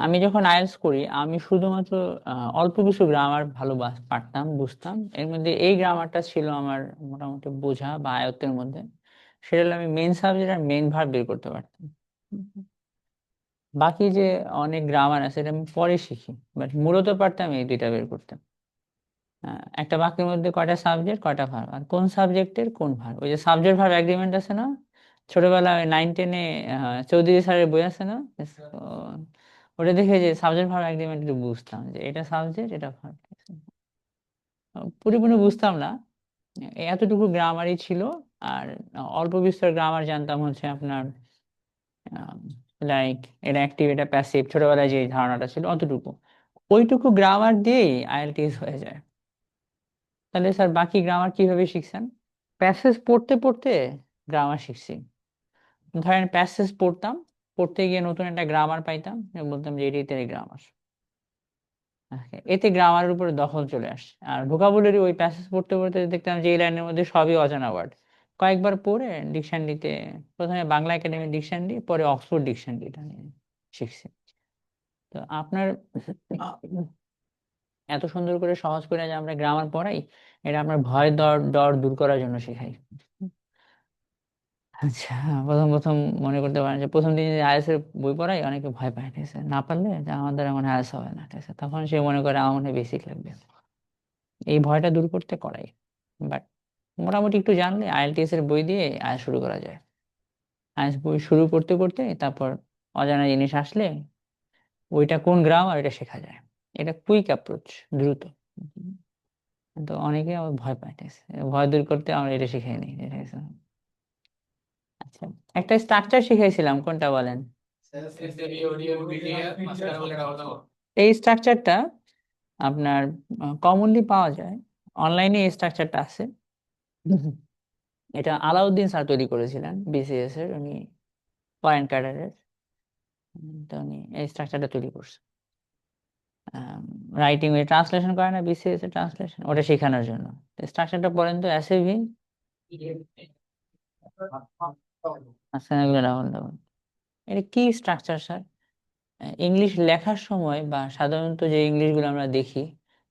আমি যখন আইএলটিএস করি আমি শুধুমাত্র অল্প কিছু গ্রামার ভালো পারতাম, বুঝতাম। এর মধ্যে এই গ্রামারটা ছিল আমার মোটামুটি বোঝা বা আয়ত্তের মধ্যে। সেটা হলো আমি মেন সাবজেক্ট আর মেন ভার্ব বের করতে পারতাম। বাকি যে অনেক গ্রামার আছে এটা আমি পরে শিখি, বাট মূলত পারতাম এই দুইটা বের করতে। একটা বাক্যের মধ্যে কয়টা সাবজেক্ট কয়টা ভার্ব আর কোন সাবজেক্টের কোন ভার্ব, ওই যে সাবজেক্ট ভার্ব এগ্রিমেন্ট আছে না, ছোটবেলায় 9-10-এ চৌধুরী স্যারের বই আছে না, তো ওটা দেখে যে সাবজেক্ট ভার্ব এগ্রিমেন্ট একটু বুঝতাম যে এটা সাবজেক্ট এটা ভার্ব। পরিপূর্ণ বুঝতাম না, এতটুকু গ্রামারই ছিল। আর অল্প বিস্তর গ্রামার জানতাম হচ্ছে আপনার লাইক এটা অ্যাক্টিভ এটা প্যাসিভ, ছোটবেলায় যে ধারণাটা ছিল অতটুকু। ওইটুকু গ্রামার দিয়েই আইএলটিএস হয়ে যায়। তাহলে স্যার বাকি গ্রামার কিভাবে শিখছেন? প্যাসেজ পড়তে পড়তে গ্রামার শিখছি। ধরেন প্যাসেজ পড়তাম, পড়তে গিয়ে নতুন একটা গ্রামার পাইতাম, বলতাম যে এটাই গ্রামার। এতে গ্রামারের উপরে দখল চলে আসে। আর ভোকাবুলারি ওই প্যাসেজ পড়তে পড়তে দেখতাম যে এই লাইনের মধ্যে সবই অজানা ওয়ার্ড। কয়েকবার পড়ে ডিকশনারিতে, প্রথমে বাংলা একাডেমির ডিকশনারি, পরে অক্সফোর্ড ডিকশনারিটা নিয়ে শিখছি। তো আপনার এত সুন্দর করে সহজ করে যে আমরা গ্রামার পড়াই, এটা আপনার ভয় ডর ডর দূর করার জন্য শেখাই। আচ্ছা, প্রথম প্রথম মনে করতে পারেন যে প্রথম দিন আইএলটিএস এর বই পড়াই অনেকে ভয় পায়, ঠিক আছে, না পারলে যে আমাদের এমন আইএলটিএস হবে না, ঠিক আছে, তখন সে মনে করে আমার মনে হয় বেসিক লাগবে। এই ভয়টা দূর করতে করাই। বাট মোটামুটি একটু জানলে আইএলটিএস এর বই দিয়ে আইএলটিএস শুরু করা যায়। আইএলটিএস বই শুরু করতে করতে তারপর অজানা জিনিস আসলে ওইটা কোন গ্রামার এটা শেখা যায়। এটা কুইক অ্যাপ্রোচ, দ্রুত। তো অনেকে আবার ভয় পায়, ঠিক আছে, ভয় দূর করতে আমরা এটা শিখাই নিই, ঠিক আছে। আচ্ছা, একটা স্ট্রাকচার শিখাইছিলাম, কোনটা বলেন? এই স্ট্রাকচারটা আপনার কমনলি পাওয়া যায় অনলাইনে, এই স্ট্রাকচারটা আছে। এটা আলাউদ্দিন স্যার তৈরি করেছিলেন, বিসিএস এর, উনি ফরেন ক্যাডারের। তো উনি এই স্ট্রাকচারটা তৈরি করছে রাইটিং ওই ট্রান্সলেশন করে না, বিসিএস এর ট্রান্সলেশন, ওটা শেখানোর জন্য। স্ট্রাকচারটা পড়েন তো, এসএভি ডাবল ডাবল। এটা কি স্ট্রাকচার স্যার? ইংলিশ লেখার সময় বা সাধারণত যে ইংলিশ গুলো আমরা দেখি,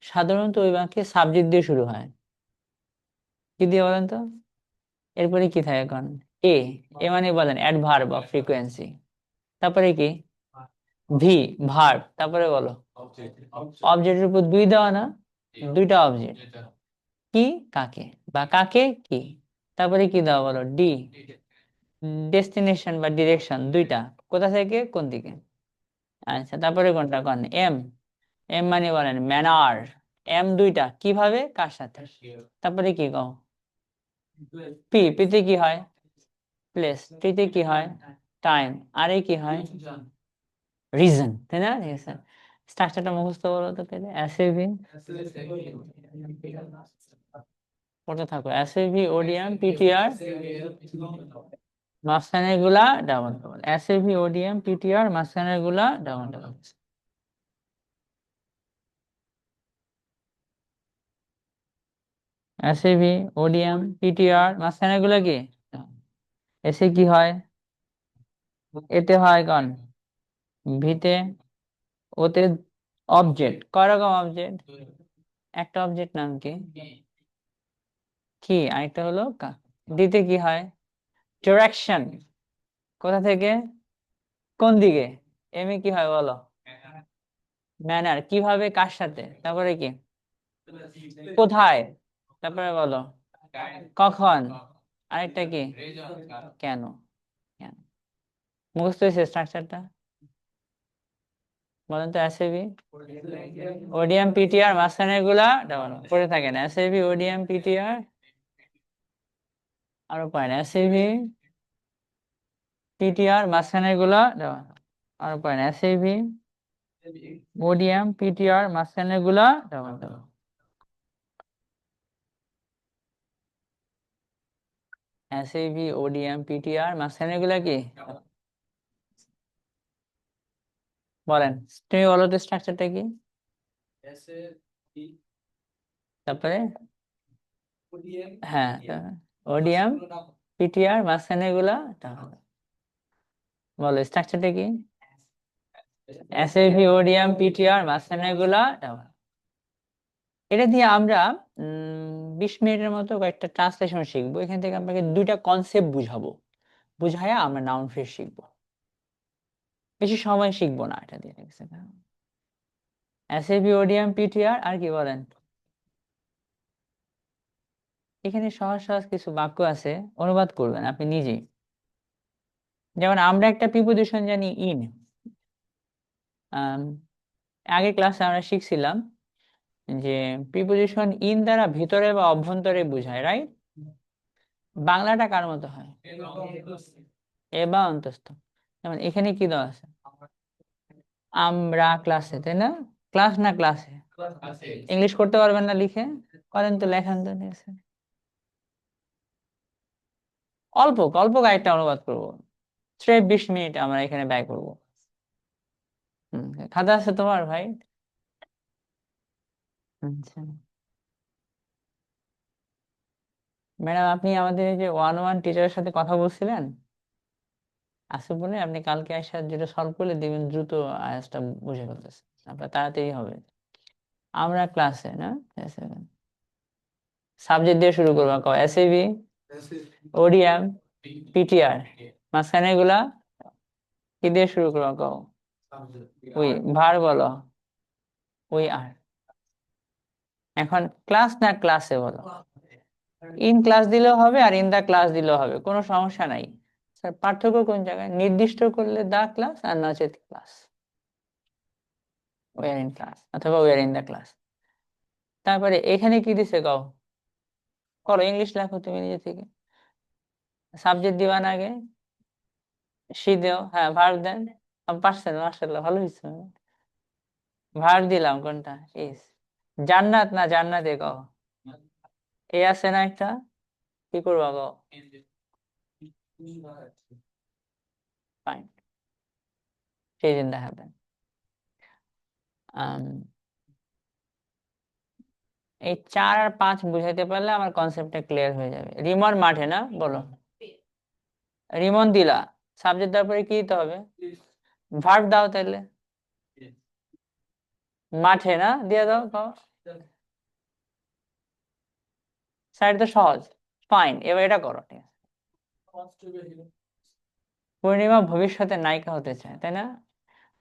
সাধারণত ওই বাক্যে সাবজেক্ট দিয়ে শুরু হয়। কি দিয়ে বলেন তো? এরপরে কি থাকে এখন? এ। এ মানে বলেন অ্যাডভার্ব অফ ফ্রিকোয়েন্সি। তারপরে কি? V, verb. তারপরে বলো অবজেক্টের উপর দুই দেওয়া না, দুইটা অবজেক্ট। কি? কাকে, বা কাকে কি। তারপরে কি দেওয়া, বলো ডি, ডেস্টিনেশন বা ডিরেকশন, দুইটা, কোথা থেকে কোন দিকে। আচ্ছা, তারপরে কোনটা কোন? এম। এম মানে বলেন ম্যানার। এম দুইটা, কিভাবে কার সাথে। তারপরে কি কও? পি, পিতে কি হয়? প্লেস। টিতে কি হয়? টাইম। আর এ কি হয়? রিজন, তাই না? ঠিক আছে, স্ট্রাকচারটা মুখস্থ বলো তো পেলে। এসএভি, পড়তে থাকো, এসএভি ওডিএম পিটিআর, মাঝখানের গুলা ডাবল ডাবল। এসএভি ওডিএম পিটিআর, মাঝখানের গুলা ডাবল ডাবল। এসএভি ওডিএম পিটিআর, মাঝখানের গুলা কি? এসে কি হয়? এতে হয় কোন? ভিতে। ওতে অবজেক্ট, কয় রকম অবজেক্ট? একটা অবজেক্ট নাম কি? কি, আরেকটা হলো দিতে কি হয়? ডিরেকশন, কোথা থেকে কোন দিকে। এম এ কি হয় বলো? ম্যানার, কিভাবে কার সাথে। তারপরে কি? কোথায়। তারপরে বলো কখন। আরেকটা কি? কেন। কেন। মুখস্থ হয়েছে স্ট্রাকচারটা? বলেন তো। এসএবি ওডিএম পিটিআর, মাঝখানের গুলা ডাবল পড়ে থাকেন। এসএবি ওডিএম পিটিআর, আরো পয়েন্ট এসএবি পিটিআর, মাঝখানের গুলা ডাবল, আরো পয়েন্ট এসএবি ওডিএম পিটিআর, মাঝখানের গুলা double double. SAB ODM PTR, মাঝখানের গুলা কি? বলেন, তুমি বলো তো স্ট্রাকচারটা কি? তারপরে হ্যাঁ, ওডিএম পিটিআর, মাঝখানে গুলা ডাবল। বলো স্ট্রাকচারটা কি? এসএভি ওডিএম পিটিআর মাঝখানে গুলা এটা দিয়ে আমরা 20 মিনিটের মতো কয়েকটা ট্রান্সলেশন শিখবো। এখান থেকে আপনাকে দুইটা কনসেপ্ট বুঝাবো, বুঝাইয়া আমরা নাউন ফ্রেজ শিখবো। বেশি সময় শিখবো না এটা দিয়ে। এসএভি ওডিএম পিটিআর আর কি বলেন? এখানে সহজ সহজ কিছু বাক্য আছে, অনুবাদ করবেন আপনি নিজেই। যেমন আমরা একটা প্রিপোজিশন জানি ইন। আগের ক্লাসে আমরা শিখছিলাম যে প্রিপোজিশন ইন দ্বারা ভিতরে বা অভ্যন্তরে বোঝায়, রাইট? বাংলাটা কার মতো হয়? এ বা অন্তস্থ। যেমন এখানে কি দেওয়া আছে? আমরা ক্লাসে, তাই না? ক্লাস না ক্লাসে? ইংলিশ করতে পারবেন না লিখে? করেন তো, লেখান তো। ঠিক আছে, অল্প অল্প কয়েকটা অনুবাদ করবো। স্রেফ 20 মিনিট আমরা এখানে ব্যয় করবো। খাতা আছে তোমার ভাই? আচ্ছা ম্যাডাম, আপনি আমাদের এই যে 1-1 টিচারের সাথে কথা বলছিলেন, আছে বলে আপনি কালকে এসে যেটা সলভ করলে দেখবেন দ্রুত আয়াসটা বুঝে ফেলতেছে, আপনার তাড়াতাড়ি হবে। আমরা ক্লাসে না, সাবজেক্ট দিয়ে শুরু করবো। কও এসএভি ওডিএম পিটিআর, মাঝখানে এগুলা কি দিয়ে শুরু করবো? কও ওই ভার বলো, ওই আর। এখন ক্লাস না ক্লাসে বলো? ইন ক্লাস দিলেও হবে আর ইন দা ক্লাস দিলেও হবে, কোনো সমস্যা নাই। স্যার পার্থক্য কোন জায়গায়? নির্দিষ্ট করলে দা ক্লাস আর নচেত ক্লাস, ওয়ার ইন ক্লাস অথবা ওয়ার ইন দা ক্লাস। তারপরে এখানে কি দিছে কও? করো, ইংলিশ লেখো তুমি নিজে থেকে। সাবজেক্ট দিবা না আগে? সি দেও, হ্যাঁ ভার্ব দেন। পারছেন, মাশাআল্লাহ, ভালো হয়েছে। ভার্ব দিলাম কোনটা? ইস। জান্নাত না জান্নাতে কও? এ আছে না একটা, কি করবা কও? ফাইন, সেই দিন দেখাবেন। এই 4 আর 5 বুঝাইতে পারলে আমার কনসেপ্টটা ক্লিয়ার হয়ে যাবে। রিমন মাঠে না, বলো। রিমন দিলা, সাবজেক্ট দেওয়ার পরে কি দিতে হবে? ভার্ব দাও তাহলে। মাঠে না, দিয়ে দাও কও। স্যার তো সহজ। ফাইন, এবার এটা করো, ঠিক আছে। পূর্ণিমা ভবিষ্যতে নায়িকা হতে চায়, তাই না?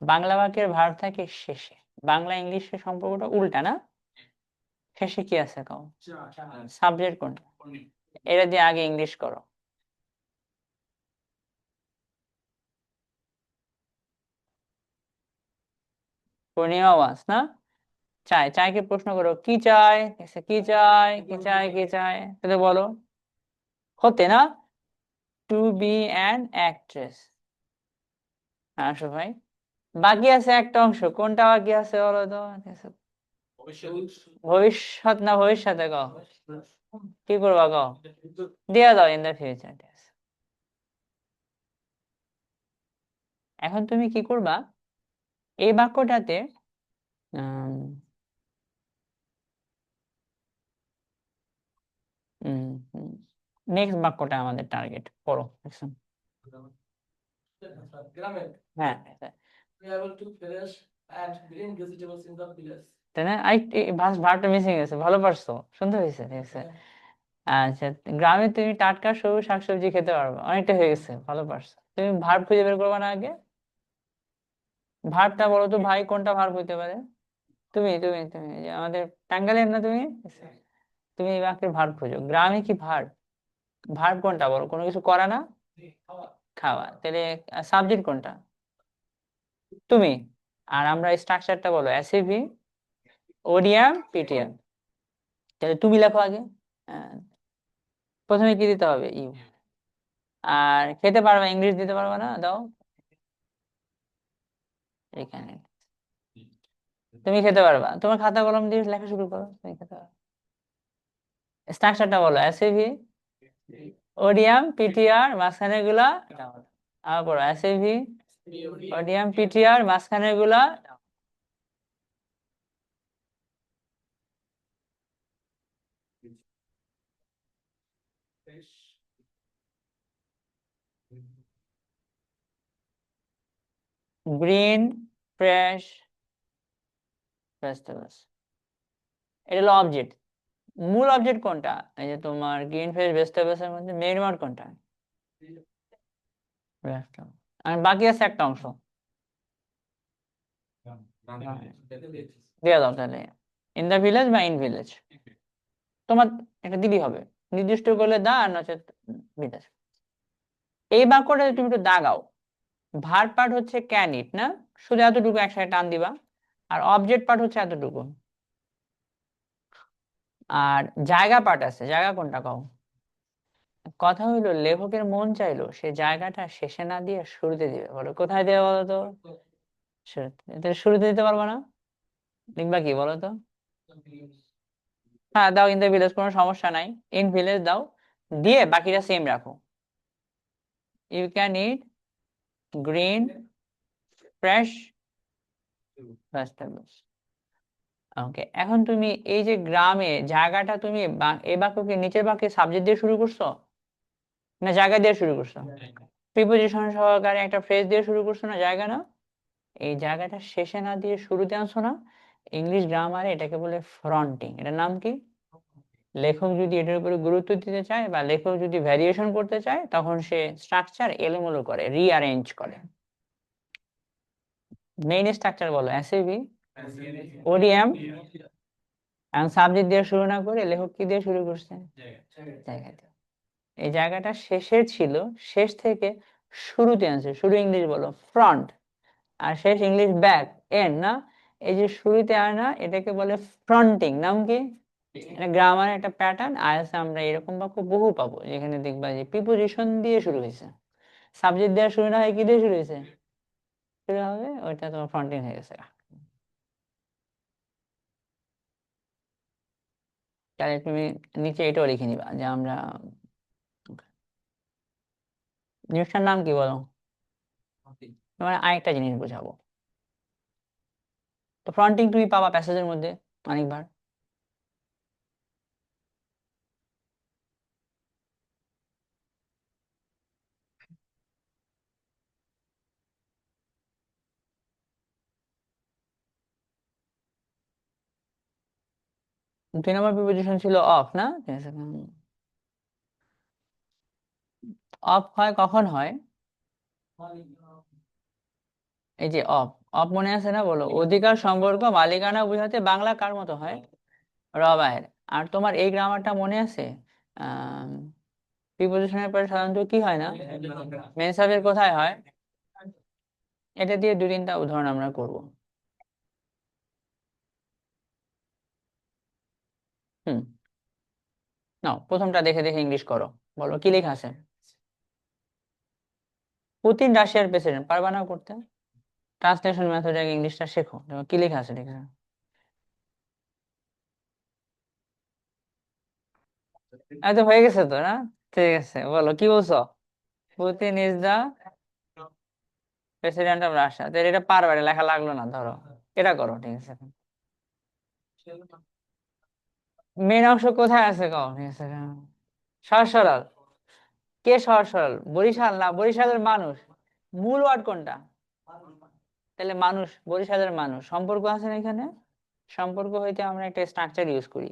বাংলা বাক্যের ভার্ব থাকে শেষে। বাংলা ইংলিশের সম্পর্কটা উল্টা না? শেষে কি আছে কও? সাবজেক্ট কোনটা? এটা দিয়ে আগে ইংলিশ করো। পূর্ণিমা ওয়ান্স না, চাই। চাইকে প্রশ্ন করো কি চাই, কি চাই, কি চাই, কি চাই, তাহলে বলো হতে না, টু বি অ্যান অ্যাক্ট্রেস। আসো ভাই, বাকি আছে একটা অংশ, কোনটা বাকি আছে বলো তো? ভবিষ্যৎ না ভবিষ্যতে কও? কি করবা কও? দিয়া দাও, ইন দা ফিউচার। এখন তুমি কি করবা, এই বাক্যটাতে নেক্সট বাক্যটা আমাদের টার্গেট করো। হ্যাঁ, তাই না? ভার্বটা মিসিং গেছে, ভালো পারছো, সুন্দর হয়েছে, ঠিক আছে। আচ্ছা, গ্রামে তুমি টাটকা সবুজ শাকসবজি খেতে পারবে, অনেকটা হয়ে গেছে, ভালো পারছো। তুমি ভার্ব খুঁজে বের করবে না আগে? ভার্বটা বলো তো ভাই, কোনটা ভার্ব হইতে পারে? তুমি এই যে আমাদের টাঙ্গাইলের না তুমি? তুমি এই বাক্যের ভার্ব খোঁজো। গ্রামে কি ভার্ব? ভার্ব কোনটা বলো? কোনো কিছু করা না, খাওয়া। তাহলে সাবজেক্ট কোনটা? তুমি। আর আমরা স্ট্রাকচারটা বলো এসএভি ওডিএম পিটিএম। তাহলে তুমি লেখো আগে। আহ, প্রথমে কি দিতে হবে? ইউ। আর খেতে পারবে, ইংলিশ দিতে পারবে না, দাও এখানে। তুমি খেতে পারবা, তোমার খাতা কলম দিয়ে লেখা শুরু করো, তুমি খেতে পারবে। স্ট্রাকচারটা বলো এসএভি ওডিএম পিটিআর, মাঝখানে গুলা আবার পড়ো এসএভি ওডিএম পিটিআর, মাঝখানে গুলা। গ্রিন, ফ্রেশ ভেজিটেবলস, এটা হলো অবজেক্ট। মূল অবজেক্ট কোনটা? এই যে তোমার গ্রিন ফ্রেশ ভেজিটেবলস এর মধ্যে মেইন ওয়ার্ড কোনটা? আর বাকি আছে একটা অংশ, দিয়ে দাও তাহলে। ইন দ্য ভিলেজ বা ইন ভিলেজ, তোমার একটা দিদি হবে, নির্দিষ্ট করলে দা আর নচেত ভিলেজ। এই বাক্যটা তুমি একটু দাগাও। ভার্ব পার্ট হচ্ছে ক্যান ইট, না? শুধু এতটুকু একসাথে টান দিবা। আর অবজেক্ট পার্ট হচ্ছে এতটুকু। আর জায়গা পার্ট আছে, জায়গা কোনটা কও? কথা হইলো লেখকের মন চাইলো সে জায়গাটা শেষে না দিয়ে শুরুতে দিবে, বলো কোথায় দেবে বলো তো? শুরুতে। শুরুতে দিতে পারবা না, লিখবা কি বলো তো? হ্যাঁ দাও, ইন দ্য ভিলেজ, কোনো সমস্যা নাই। ইন ভিলেজ দাও, দিয়ে বাকিটা সেম রাখো। You can eat green fresh vegetables. Okay, এখন তুমি এই যে গ্রামে জায়গাটা, তুমি এই বাক্যকে নিচের বাক্যে সাবজেক্ট দিয়ে শুরু করছো না জায়গা দিয়ে শুরু করছো? প্রিপোজিশন সহকারে একটা ফ্রেজ দিয়ে শুরু করছো না, জায়গা না? এই জায়গাটা শেষে না দিয়ে শুরুতে আনছো না? ইংলিশ গ্রামারে এটাকে বলে ফ্রন্টিং। এটার নাম কি? লেখক যদি এটার উপরে গুরুত্ব দিতে চায় বা লেখক যদি ভ্যারিয়েশন করতে চায়, তখন সে স্ট্রাকচার এলোমেলো করে, রিঅ্যারেঞ্জ করে। মেইন স্ট্রাকচার বলো, এসএভি, ওডিএম, এবং সাবজেক্ট দিয়ে শুরু না করে লেখক কি দিয়ে শুরু করছে? জায়গা দিয়ে। এই জায়গাটা শেষের ছিল, শেষ থেকে শুরুতে আনছে। শুরু ইংলিশ বলো ফ্রন্ট, আর শেষ ইংলিশ ব্যাক, এন্ড, না? এই যে শুরুতে আনা এটাকে বলে ফ্রন্টিং। নাম কি? এটা গ্রামার একটা প্যাটার্ন। আইএলটিএস আমরা এরকম বাক্য বহু পাবো যেখানে দেখবা যে প্রিপোজিশন দিয়ে শুরু হয়েছে, সাবজেক্ট দিয়ে শুরু না হয় কি দিয়ে শুরু হয়েছে, শুরু হবে, ওইটা তোমার ফ্রন্টিং হয়ে গেছে। তাহলে তুমি নিচে এটাও লিখে নিবা যে আমরা, জিনিসটার নাম কি বলো? তোমার আরেকটা জিনিস বোঝাবো। তো ফ্রন্টিং তুমি পাবা প্যাসেজের মধ্যে অনেকবার। 2 নম্বর প্রিপোজিশন ছিল অফ, না? অফ হয় কখন হয়? এই যে অফ, অফ মনে আছে না? বলো অধিকার, সম্পর্ক, মালিকানা বোঝাতে বাংলা কার মতো হয়? রবায়ের। আর তোমার এই গ্রামারটা মনে আছে? আহ প্রিপোজিশনের পরে সাধারণত কি হয় না, মেন সাবজেক্ট কোথায় হয়? এটা দিয়ে 2-3টা উদাহরণ আমরা করব। হুম, নাও প্রথমটা দেখে দেখে ইংলিশ করো। বলো কি লেখা আছে? পুতিন রাশিয়ার প্রেসিডেন্ট, পারবা না করতে? ট্রান্সলেশন মেথড আগে ইংলিশটা শেখো। দেখো কি লেখা আছে, লেখা। তো হয়ে গেছে তো, না? ঠিক আছে, বলো কি বলছো? Putin is the president of Russia. তো এটা পারবে, এটা লেখা লাগলো না, ধরো এটা করো। ঠিক আছে, মেন অংশ কোথায় আছে কও? ঠিক আছে, সহজ সরল। কে সহজ সরল? বরিশাল না বরিশালের মানুষ? মূল ওয়ার্ড কোনটা? তাহলে মানুষ, বরিশালের মানুষ। সম্পর্ক আছে না এখানে? সম্পর্ক হইতে আমরা একটা স্ট্রাকচার ইউজ করি,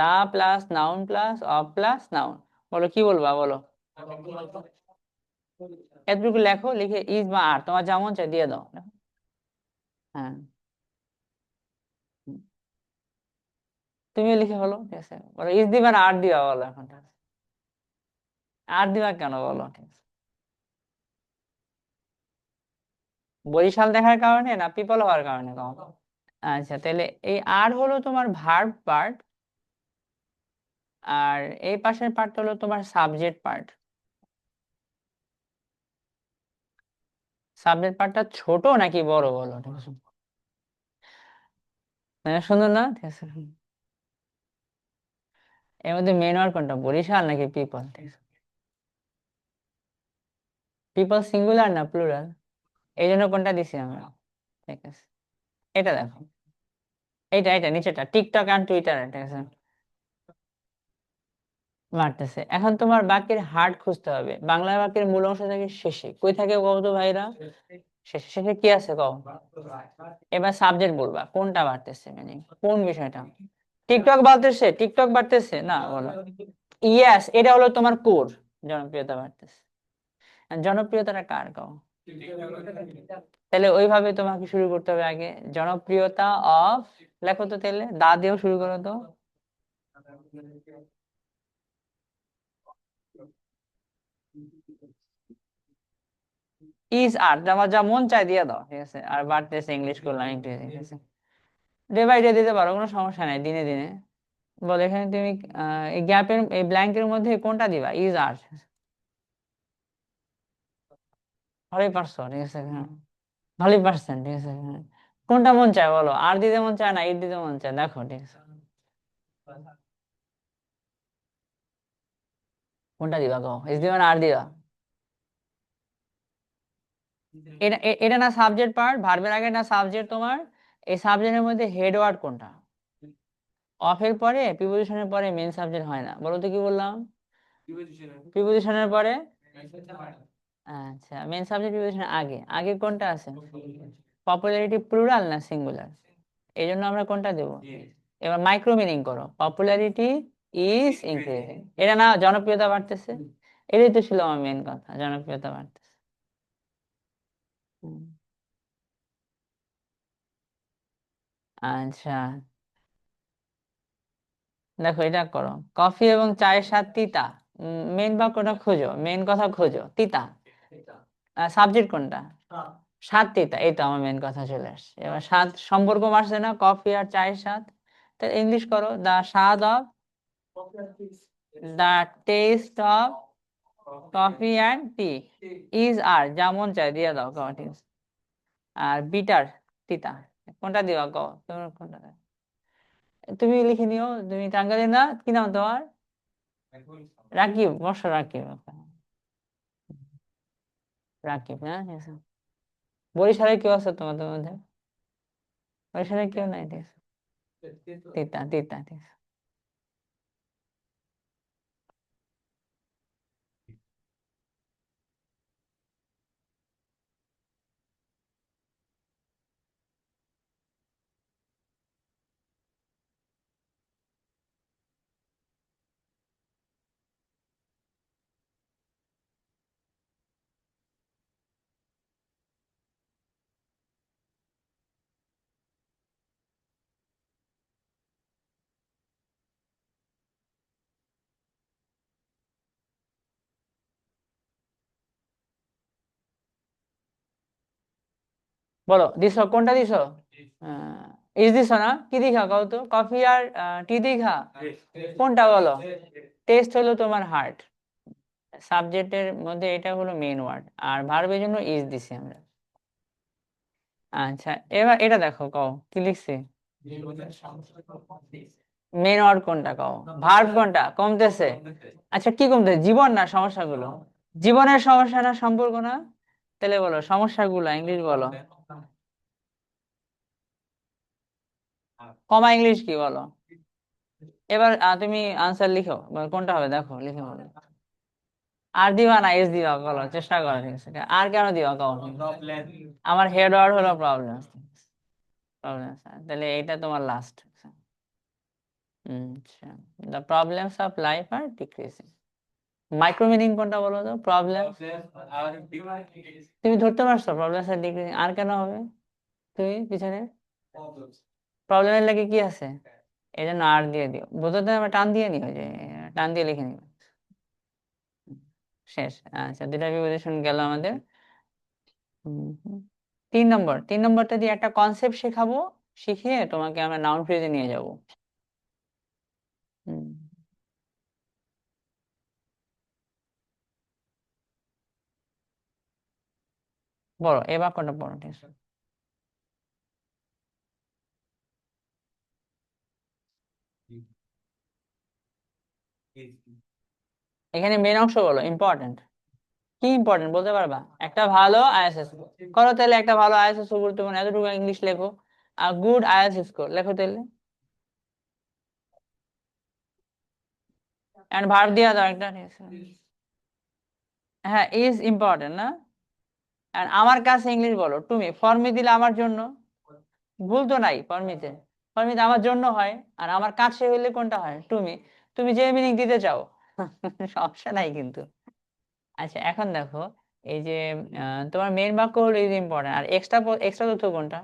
the plus noun plus of plus noun. বলো কি বলবা, বলো। এতটুকু লেখো, লিখে ইজ বা আর তোমার যেমন চাই দিয়ে দাও। হ্যাঁ, তুমিও লিখে ফেলো। ঠিক আছে, বলো ইজ দিবা না আর দিবা, বলো এখন। আর দিবা কেন, বলো। ঠিক আছে, বরিশাল দেখার কারণে না পিপল হওয়ার কারণে কও? আচ্ছা, তাহলে এই আর হলো তোমার ভার্ব পার্ট, আর এই পাশের পার্ট হলো তোমার সাবজেক্ট পার্ট। সাবজেক্ট পার্টটা ছোট নাকি বড়, বলো। ঠিক আছে, সুন্দর না? ঠিক আছে, এর মধ্যে মেন ওয়ার্ড কোনটা, বরিশাল নাকি পিপল? ঠিক আছে, পিপল সিঙ্গুলার না প্লুরাল? এই জন্য কোনটা দিছি আমরা? ঠিক আছে, এটা দেখো, এইটা এটা নিচেটা, টিকটক আর টুইটার। ঠিক আছে, মারতেছে। এখন তোমার বাক্যের হার্ট খুঁজতে হবে। বাংলা বাক্যের মূল অংশ থাকে শেষে, কই থাকে বলতো ভাইরা? শেষে শেষে কি আছে কও? এবার সাবজেক্ট বলবা কোনটা বাড়তেছে, মানে কোন বিষয়টা। টিকটক বাড়তেছে, টিকটক বাড়তেছে না, বলো। ইয়েস, এটা হলো তোমার কোর। জনপ্রিয়তা বাড়তেছে। আর জনপ্রিয়তাটা কার কও? তাহলে ওইভাবে তোমাকে শুরু করতে হবে আগে। জনপ্রিয়তা অফ, লেখো তো তাহলে, দা দিয়েও শুরু করো তো। ইজ আর, আমার যা মন চাই দিয়ে দাও, ঠিক আছে। আর বাড়তেছে, ইংলিশ করলাম একটু, ঠিক আছে। ডে বাই ডে দিতে পারো, কোনো সমস্যা নাই, দিনে দিনে। বল এখানে তুমি এই গ্যাপের, এই ব্ল্যাঙ্কের মধ্যে কোনটা দিবা, ইজ আর। ভালোই পারছো, ঠিক আছে, হ্যাঁ। ভালোই পারছেন, ঠিক আছে, হ্যাঁ। কোনটা মন চায় বলো, আর দিতে মন চায় না ইট দিতে মন চায়, দেখো, ঠিক আছে। কোনটা দিবা গো, ইজ দিবা না আর দিবা? এটা না সাবজেক্ট পার্ট, ভার্বের আগে না সাবজেক্ট তোমার। এই সাবজেক্টের মধ্যে হেড ওয়ার্ড কোনটা? অফের পরে, প্রিপোজিশনের পরে মেন সাবজেক্ট হয় না, বলো তো কি বললাম? প্রিপোজিশনের পরে। আচ্ছা, মেন সাবজেক্ট প্রিপোজিশনের আগে, আগে কোনটা আছে? পপুলারিটি প্লুরাল না সিঙ্গুলার? এই জন্য আমরা কোনটা দেব? এবার মাইক্রো মিনিং করো, পপুলারিটি ইজ ইনক্রিজিং, এটা না জনপ্রিয়তা বাড়তেছে। এটাই তো ছিল আমার মেন কথা, জনপ্রিয়তা বাড়তেছে। হুম। আচ্ছা, দেখো এটা করো। কফি এবং চায়ের স্বাদ তিতা। মেন বাক্যটা খোঁজো, মেন কথা খোঁজো, তিতা। সাবজেক্ট কোনটা? স্বাদ তিতা, এই তো আমার মেন কথা চলে আসছে। এবার স্বাদ সম্পর্ক মারছে না কফি আর চায়ের স্বাদ। তো ইংলিশ করো, দা স্বাদ of, the taste of coffee and tea is আর, যেমন চাই দিয়ে দাও কও, ঠিক আছে। আর বিটার, তিতা, কোনটা দিবা কও, তোমার কোনটা? তুমি লিখে নিও, তুমি টাঙ্গাইলে না, কি নাম তোমার? রাকিব, বর্ষা রাকিব, রাকিব, হ্যাঁ, ঠিক আছে। বরিশালে কেউ আছে তোমাদের মধ্যে? বরিশালে কেউ নাই, ঠিক আছে। তিতা, তিতা, ঠিক আছে। বলো দিছো, কোনটা দিছো? ইজ দিছো না, কি দীঘা কও তো, কফি আর টি দীঘা, কোনটা বলো? টেস্ট হলো তোমার হার্ট। সাবজেক্টের মধ্যে এটা হলো মেন ওয়ার্ড, আর ভার্বের জন্য ইজ দিছি আমরা। আচ্ছা, এবার এটা দেখো, কও কি লিখছি? মেন ওয়ার্ড কোনটা কও? ভার্ব কোনটা কমতেছে? আচ্ছা, কি কমতেছে, জীবন না সমস্যাগুলো? জীবনের সমস্যা না সম্পর্ক না? তাহলে বলো সমস্যাগুলো, ইংলিশ বলো। কমা ইংলিশ কি বলো? এবার তুমি আনসার লিখো, কোনটা হবে দেখো, লিখে বলো। আর দিবা না এস দিবা, বলো, চেষ্টা করো, ঠিক আছে। আর কেন দিবা কও? আমার হেড ওয়ার্ড হলো প্রবলেম। প্রবলেম, তাহলে এইটা তোমার লাস্ট। আচ্ছা, the problems of life are decreasing. Micro meaning কোনটা বলো তো, প্রবলেম? তুমি ধরতে পারছো প্রবলেমস আর ডিক্রিজিং, আর কেন হবে? তুমি পিছনে প্রবলেমের লাগে কি আছে, এই জন্য আর দিয়ে দিও, বোঝাতে আমরা টান দিয়ে নিও, যে টান দিয়ে লিখে নিও। শেষ। আচ্ছা, দুটা প্রিপোজিশন গেল আমাদের। হুম, হুম। 3 নম্বর, 3 নম্বরটা দিয়ে একটা কনসেপ্ট শেখাবো, শিখিয়ে তোমাকে আমরা নাউন ফ্রেজে নিয়ে যাব। হুম। বলো এই বাক্যটা পড়ো, ঠিক আছে। এখানে মেন অংশ বলো, ইম্পর্টেন্ট। কি ইম্পর্টেন্ট বলতে পারবা? একটা ভালো আইএলটিএস করো, তাহলে একটা ভালো আইএলটিএস গুরুত্বপূর্ণ, এতটুকু ইংলিশ লেখো। আর গুড আইএলটিএস স্কোর লেখো তাহলে। এন্ড ভার্ব দিয়া দাও একটা, ঠিক আছে। হ্যাঁ, ইজ ইম্পর্টেন্ট না? আর আমার কাছে ইংলিশ বলো তুমি, ফর মি দিলে আমার জন্য, ভুল তো নাই ফরমিতে, ফরমিতে আমার জন্য হয়, আর আমার কাছে হইলে কোনটা হয়, তুমি, তুমি যে মিনিং দিতে চাও সমস্যা নাই কিন্তু। আচ্ছা এখন দেখো, এই যে তোমার মেন বাক্য হলো ইজ ইম্পর্টেন্ট, আর এক্সট্রা এক্সট্রা তথ্য কোনটা,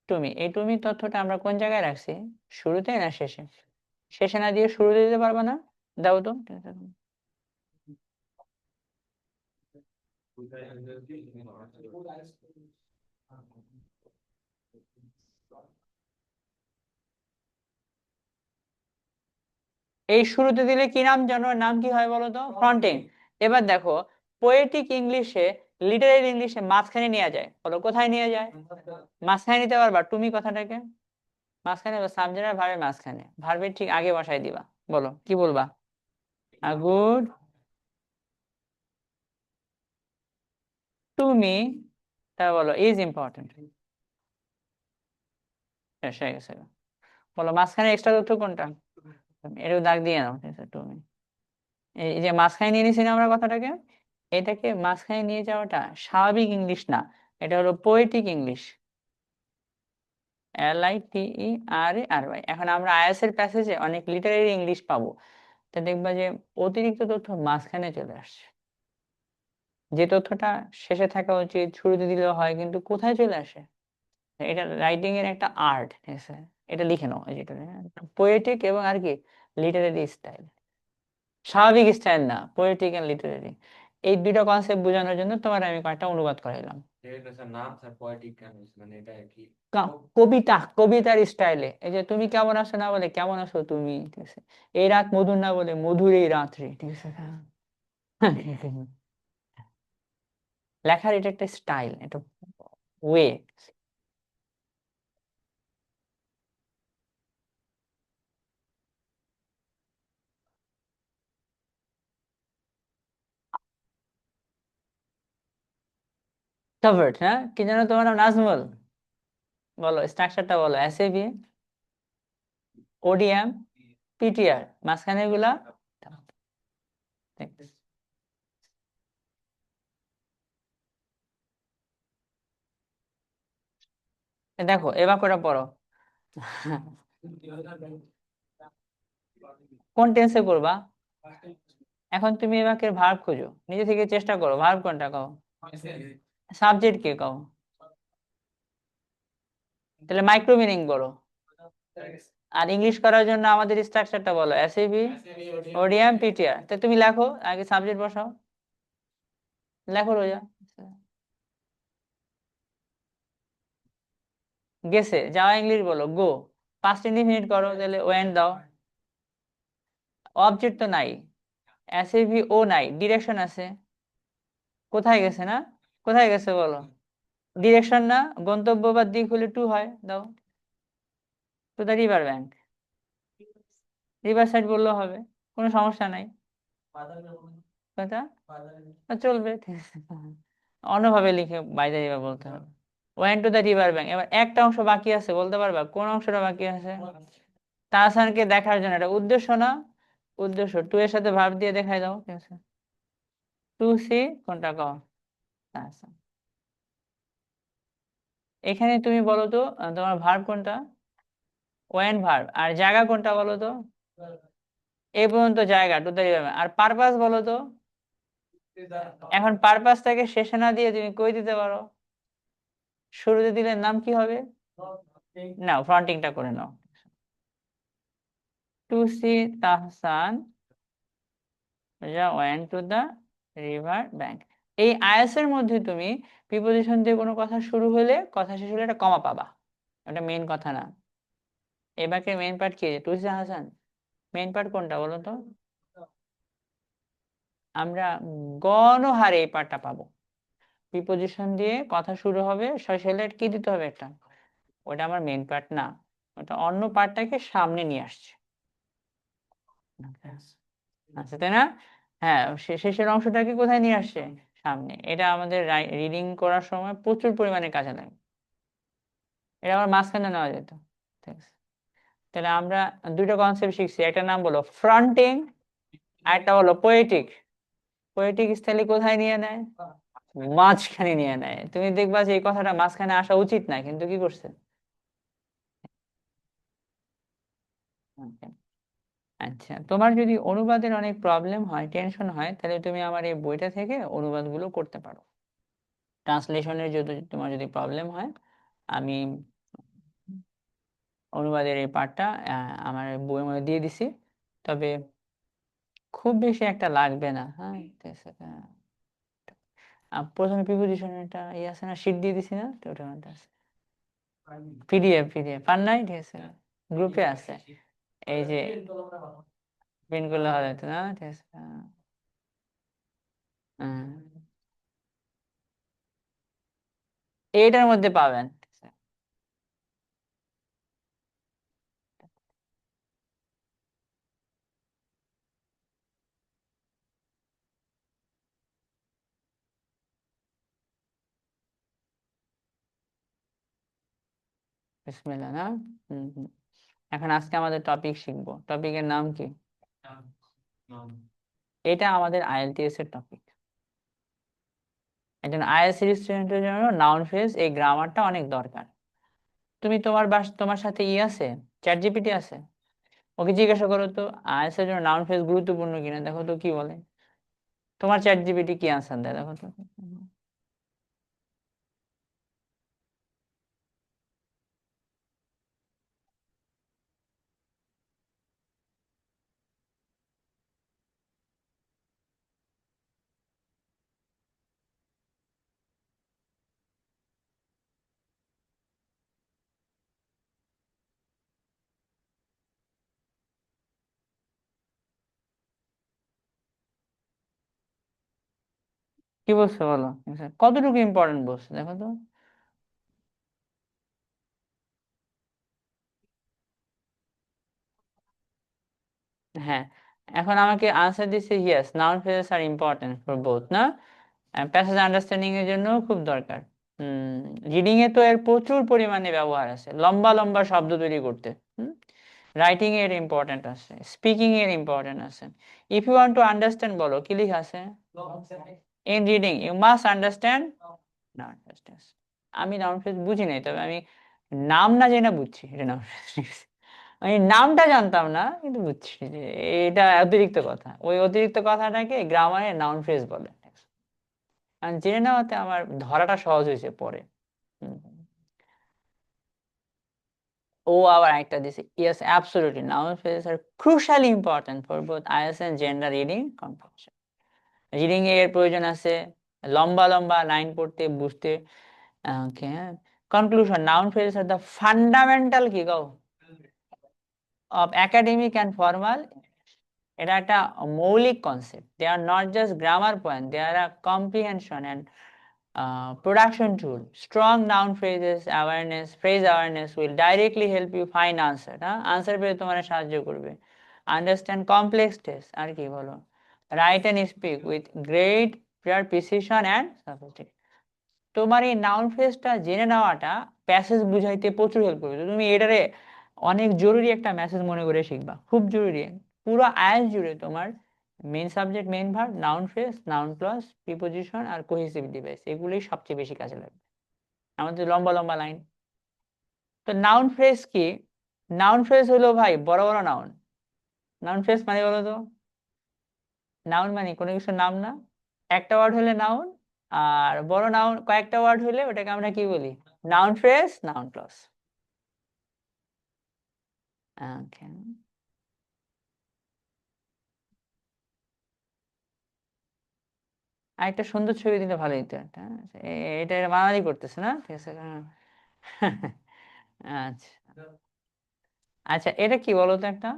তুমি, এই তুমি তথ্যটা আমরা কোন জায়গায় রাখছি, শুরুতে না শেষে, শেষে না দিয়ে শুরুতে দিতে পারবা না, দাও তো। এই শুরুতে দিলে কি নাম জানো, নাম কি হয় বলো তো, ফ্রন্টিং। এবার দেখো, পোয়েটিক ইংলিশে, লিটারেরি ইংলিশে মাঝখানে নিয়ে যায়, বলো কোথায় নিয়ে যায়, মাঝখানে নিতে পারবা তুমি কথাটাকে, মাঝখানে, সাবজেক্ট আর ভার্বের মাঝখানে, ভার্বের ঠিক আগে বসাই দিবা, বলো কি বলবা, গুড, তুমি, তা বলো ইজ ইম্পর্টেন্ট, শেষ হয়ে গেছে। বলো মাঝখানে এক্সট্রা তথ্য কোনটা, একটু দাগ দিয়ে নাও, ঠিক আছে, তুমি, এই যে মাঝখানে নিয়ে নিছি না আমরা কথাটাকে, এটাকে মাঝখানে নিয়ে যাওয়াটা স্বাভাবিক ইংলিশ না, এটা হলো পোয়েটিক ইংলিশ, LITERARY। এখন আমরা আইএস এর প্যাসেজে অনেক লিটারেরি ইংলিশ পাবো, তা দেখবা যে অতিরিক্ত তথ্য মাঝখানে চলে আসছে, যে তথ্যটা শেষে থাকা উচিত শুরুতে দিলেও হয়, কিন্তু কোথায় চলে আসে, এটা রাইটিং এর একটা আর্ট, ঠিক আছে, এটা লিখে নাও, এই যেটা পোয়েটিক এবং আর কি লিটারেরি স্টাইল, স্বাভাবিক স্টাইল না, পোয়েটিক এন্ড লিটারেরি, এই দুইটা কনসেপ্ট বোঝানোর জন্য তোমার আমি কয়েকটা অনুবাদ করাইলাম। কবিতা, কবিতার স্টাইলে, এই যে তুমি কেমন আছো না বলে কেমন আছো তুমি, ঠিক আছে, এই রাত মধুর না বলে মধুর এই রাত্রি, ঠিক আছে লেখার এটা একটা স্টাইল, এটা ওয়ে। কভার্ড, হ্যাঁ, কি জানো তোমার নাম, নাজমুল, বলো স্ট্রাকচারটা বলো, SAB, ODM, PTR, মাঝখানে গুলা, দেখো এবার করে পড়ো কোন টেন্সে করবা, এখন তুমি এবাকে ভার্ব খুঁজো, নিজে থেকে চেষ্টা করো, ভার্ব কোনটা কও, সাবজেক্ট কে কও, তাহলে মাইক্রো মিনিং বলো, আর ইংলিশ করার জন্য আমাদের স্ট্রাকচারটা বলো, SAB, ODM, PTR, তো তুমি লেখো আগে, সাবজেক্ট বসাও, লেখো রোজা, গেছে যাওয়া, ইংলিশ বলো গো, পাস্ট ইনডিফিনিট করো, তাহলে ওয়েন্ট দাও, অবজেক্ট তো নাই, SAV ও নাই, ডিরেকশন আছে, কোথায় গেছে না, কোথায় গেছে বলো, ডিরেকশন না, গন্তব্য বা দিক হলে টু হয়, দাও, to the river bank, river side বললেও হবে, কোনো সমস্যা নাই, কথা চলবে, ঠিক আছে, অন্যভাবে লিখে বাইরে রিভার বলতে হবে, went to the river bank. এবার একটা অংশ বাকি আছে, বলতে পারবা কোন অংশটা বাকি আছে, তাহসানকে দেখার জন্য, এটা উদ্দেশ্য না, উদ্দেশ্য, টু এর সাথে ভার্ব দিয়ে দেখাই দাও, ঠিক আছে, টু সি কোনটা কও, তাহসান, এখানে তুমি বলো তো তোমার ভার্ব কোনটা, ওয়েন ভার্ব, আর জায়গা কোনটা বলো তো, এই পর্যন্ত জায়গা, টু দা রিভার, আর পারপাস বলো তো, এখন পারপাসটাকে শেষে না দিয়ে তুমি কই দিতে পারো, শুরুতে দিলে নাম কি হবে, নাও ফ্রন্টিংটা করে নাও, to see Tahsan went to the river bank. এই আইএস এর মধ্যে তুমি প্রিপোজিশন দিয়ে কোনো কথা শুরু হলে, কথা শেষ হলে একটা কমা পাবা, এটা মেইন কথা না, এবারে মেইন পার্ট কি, to see Hasan, main part কোনটা বলো তো, আমরা গণহারে এই পার্টটা পাবো, প্রিপোজিশন দিয়ে কথা শুরু হবে, শেষে কি দিতে হবে একটা, ওটা আমার মেইন পার্ট না, ওটা অন্য পার্টটাকে সামনে নিয়ে আসছে, আচ্ছা তাই না, হ্যাঁ, শেষের অংশটাকে কোথায় নিয়ে আসছে, সামনে, এটা আমাদের রিডিং করার সময় প্রচুর পরিমাণে কাজে লাগে, এটা আমার মাঝখানে নেওয়া যেত, ঠিক আছে, তাহলে আমরা দুইটা কনসেপ্ট শিখছি, একটা নাম বলো ফ্রন্টিং, আর একটা বলো পোয়েটিক, পোয়েটিক স্টাইলে কোথায় নিয়ে নেয়, মাঝখানে নিয়ে নেয়। তুমি দেখবা যে এই কথাটা মাঝখানে আসা উচিত না, কিন্তু কি করছে। Okay. আচ্ছা, তোমার যদি অনুবাদের অনেক প্রবলেম হয়, টেনশন হয়, তাহলে তুমি আমার এই বইটা থেকে অনুবাদগুলো করতে পারো। ট্রান্সলেশনের যদি তোমার যদি প্রবলেম হয়, আমি অনুবাদের এই পার্টটা আমার বইয়ের মধ্যে দিয়ে দিছি। তবে খুব বেশি একটা লাগবে না। হ্যাঁ, ঠিক আছে। প্রথমে প্রিপোজিশন একটা ইয়ে আছে না, শীট দিয়ে দিছি না, তো ওটার মধ্যে আছে। পিডিএফ পান নাই, ঠিক আছে, গ্রুপে আছে। এই যে প্রিন্ট করলে হবে তো না, ঠিক আছে। হ্যাঁ, এইটার মধ্যে পাবেন, ঠিক আছে। বিসমিল্লাহ না। হুম। এখন আজকে আমাদের টপিক শিখবো, টপিকের নাম কি? এটা আমাদের আইএলটিএস এর টপিক। একজন আইএলটিএস স্টুডেন্টের জন্য নাউন ফ্রেজ এই গ্রামারটা অনেক দরকার। তুমি তোমার সাথে ই আছে, চ্যাট জিপিটি আছে, ওকে জিজ্ঞাসা করো তো আইএলটিএস এর জন্য নাউন ফ্রেজ গুরুত্বপূর্ণ কিনা, দেখো তো কি বলে। তোমার চ্যাট জিপিটি কি আনসার দেয়, দেখো তো। কি বলছে বলো, কতটুকু ইম্পর্টেন্ট বলছে দেখো তো। হ্যাঁ, এখন আমাকে আনসার দিচ্ছে yes, noun phrases are important for both না, প্যাসেজ আন্ডারস্ট্যান্ডিং এর জন্য খুব দরকার। রিডিং এ তো এর প্রচুর পরিমাণে ব্যবহার আছে, লম্বা লম্বা শব্দ তৈরি করতে। রাইটিং এর ইম্পর্টেন্ট আছে, স্পিকিং এর ইম্পর্টেন্ট আছে। If you want to understand, বলো কি লিখা আছে, in reading you must understand. না, আমি নাউন ফ্রেজ বুঝি নাই, তবে আমি নাম না জেনে বুঝছি এটা নাউন ফ্রেজ। আমি নামটা জানতাম না, কিন্তু বুঝছি যে এটা অতিরিক্ত কথা, ওই অতিরিক্ত কথাটাকে গ্রামারে নাউন ফ্রেজ বলে। আর জেনে নেওয়াতে আমার ধরাটা সহজ হয়েছে পরে। হুম। ও আবার একটা দিছে, yes absolutely, noun phrases are crucially important for both IELTS and general reading comprehension. Reading এর প্রয়োজন আছে, লম্বা লম্বা লাইন পড়তে বুঝতে। Okay, conclusion, noun phrases are the fundamental key go of academic and formal. এটা একটা মৌলিক concept, they are not just grammar point, they are a comprehension and production tool. Strong noun phrase awareness will directly help you find answer. Answer পেয়ে তোমার সাহায্য করবে। Understand complex text, আর কি বলো, right and speak with great precision and sophistication. তোমার এই noun ফ্রেজটা জেনে নেওয়াটা প্যাসেজ বুঝাইতে প্রচুর হেল্প করবে। তুমি এটারে অনেক জরুরি একটা মেসেজ মনে করে শিখবা, খুব জরুরি। পুরো আয়াস জুড়ে তোমার main subject, main verb, noun phrase, noun clause, preposition আর কোহেসিভ ডিভাইস, এগুলোই সবচেয়ে বেশি কাজে লাগবে। আমাদের লম্বা লম্বা লাইন। তো নাউন ফ্রেজ কি? নাউন ফ্রেজ হলো ভাই বড় বড় নাউন। নাউন ফ্রেজ মানে বলো তো, নাউন মানে কোনো কিছু নাম না, একটা ওয়ার্ড হলে নাউন। আর বড় নাউন কয়েকটা ওয়ার্ড হলে ওটাকে আমরা কি বলি, নাউন ফ্রেজ, নাউন ক্লজ। ওকে, আরেকটা সুন্দর ছবি দিলে ভালো হতো একটা, এটা বাঙালি করতেছে না, ঠিক আছে। আচ্ছা, আচ্ছা, এটা কি বলতো একটা,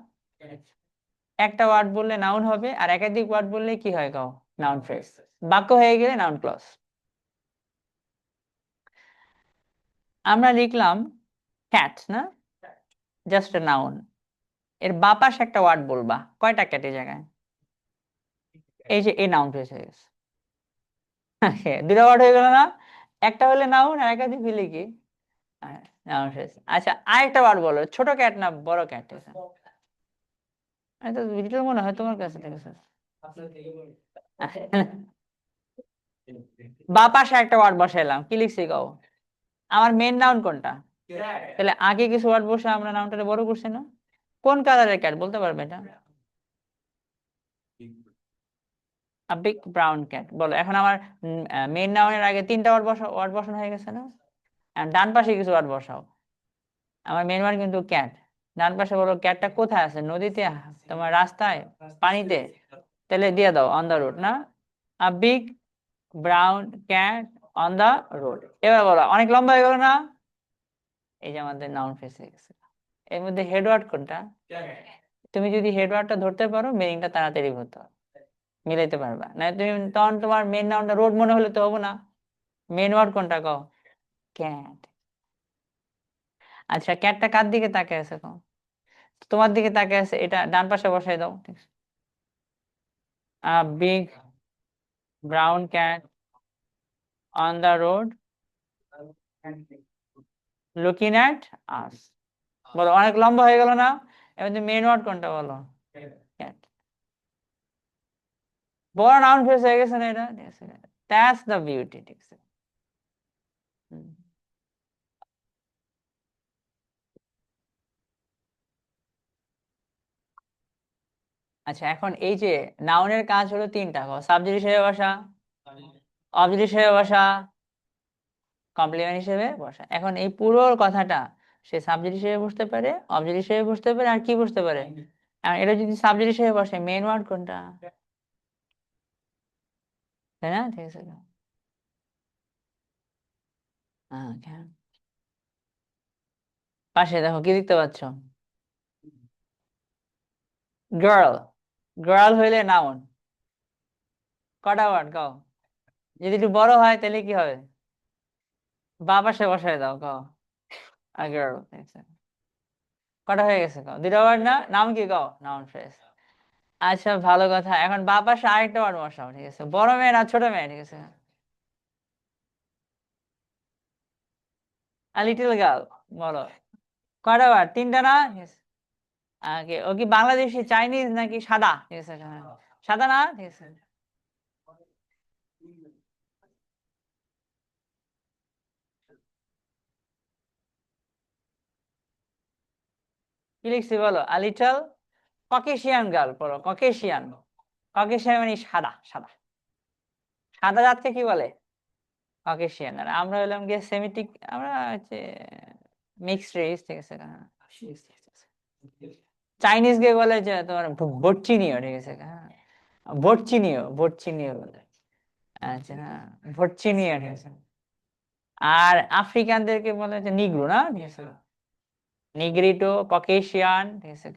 একটা ওয়ার্ড বললে নাউন হবে, আর একাধিক ওয়ার্ড বললে কি হয় গাও, নাউন ফ্রেজ। বাক্য হয়ে গেলে নাউন ক্লজ। আমরা লিখলাম ক্যাট না, জাস্ট নাউন। এর বা পাশে একটা ওয়ার্ড বলবা, কয়টা ক্যাটের জায়গায়, এই যে এই নাউন ফ্রেজ হয়ে গেছে। দুটা ওয়ার্ড হয়ে গেল না, একটা হলে নাউন আর একাধিক হলে কি, নাউন ফ্রেজ। আচ্ছা, আরেকটা ওয়ার্ড বলো, ছোট ক্যাট না বড় ক্যাট, এটা ডিটেল মনে হয় তোমার কাছে, ঠিক আছে। বা পাশে একটা ওয়ার্ড বসাইলাম, কি লিখছি কও? আমার মেন নাউন কোনটা? তাহলে আগে কিছু ওয়ার্ড বসে আমরা নাউনটাকে বড় করছি না? কোন কালারের ক্যাট বলতে পারবে এটা? Big brown cat. বলো এখন আমার মেন নাউনের আগে তিনটা ওয়ার্ড বসানো হয়ে গেছে না? আর ডান পাশে কিছু ওয়ার্ড বসাও। আমার মেন ওয়ার্ড কিন্তু ক্যাট। ডান পাশে বলো ক্যাটটা কোথায় আছে? নদীতে, তোমার রাস্তায়, পানিতে? তাহলে দিয়ে দাও অন দা রোড না? A big brown cat on the road. এবার বলো, অনেক লম্বা হয়ে গেল না? এই যে আমাদের নাউন ফেস হয়ে গেছে। এর মধ্যে হেডওয়ার্ড কোনটা? তুমি যদি হেডওয়ার্ডটা ধরতে পারো, মিনিংটা তাড়াতাড়ি হতো, মিলাইতে পারবা না। তুমি তখন তোমার মেন নাউনটা রোড মনে হলে তো হবো না। মেন ওয়ার্ড কোনটা কও? ক্যাট। আচ্ছা, ক্যাটটা কার দিকে তাকিয়ে আছে কও? তোমার দিকে তাকিয়ে আছে, এটা ডান পাশে বসাই দাও, ঠিক আছে? Big brown cat on the road looking at us. বলো, অনেক লম্বা হয়ে গেল না? এবার মেন ওয়ার্ড কোনটা বলো? ক্যাট। বড় নাউন ফেস হয়ে গেছে না এটা? ঠিক আছে, দ্যাটস দ্য বিউটি, ঠিক আছে। হুম। আচ্ছা, এখন এই যে নাউনের কাজ হলো তিনটা, সাবজেক্ট হিসেবে বসা, অবজেক্ট হিসেবে বসা, কমপ্লিমেন্ট হিসেবে বসা। এখন এই পুরো কথাটা সে সাবজেক্ট হিসেবে বসতে পারে, অবজেক্ট হিসেবে বসতে পারে, আর কি বসতে পারে? আর এটা যদি সাবজেক্ট হিসেবে বসে, মেন ওয়ার্ড কোনটা? তাই না? ঠিক আছে। হ্যাঁ, হ্যাঁ। পাশে দেখো কি দেখতে পাচ্ছ? গার্ল। গার্ল হইলে নাউন। কটা ওয়ার্ড কও? যদি একটু বড় হয় তাহলে কি হবে? বা পাশে বসায় দাও, কও গার্ল। কটা হয়ে গেছে কও? দুটা ওয়ার্ড না? নাম কি কও? Noun phrase. আচ্ছা, ভালো কথা। এখন বা পাশে আরেকটা ওয়ার্ড বসাও, ঠিক আছে? বড় মেয়ে না ছোট মেয়ে? ঠিক আছে, লিটল গার্ল। বলো, কয়টা ওয়ার্ড? তিনটা না? ঠিক আছে। আগে ও কি বাংলাদেশি, চাইনিজ নাকি সাদা? ঠিক আছে, হ্যাঁ। সাদা না? ঠিক আছে। কি লিখছি বলো? Little Caucasian girl. বলো ককেশিয়ান। ককেশিয়ান মানে সাদা, সাদা। সাদা জাতকে কি বলে? ককেশিয়ান। আর আমরা হলাম গিয়ে সেমিটিক, আমরা হচ্ছে মিক্সড রেস, ঠিক আছে। হ্যাঁ। চাইনিজ কে বলে যে তোমার ভোটচিনীয়, ঠিক আছে। হ্যাঁ, ভোটচিনীয়, ভোটচিনীয় বলে। আচ্ছা, হ্যাঁ, ভোটচিনীয়, ঠিক আছে। আর আফ্রিকানদেরকে বলে যে নিগ্রো, না? ঠিক আছে, নিগ্রিটো, ককেশিয়ান, ঠিক আছে।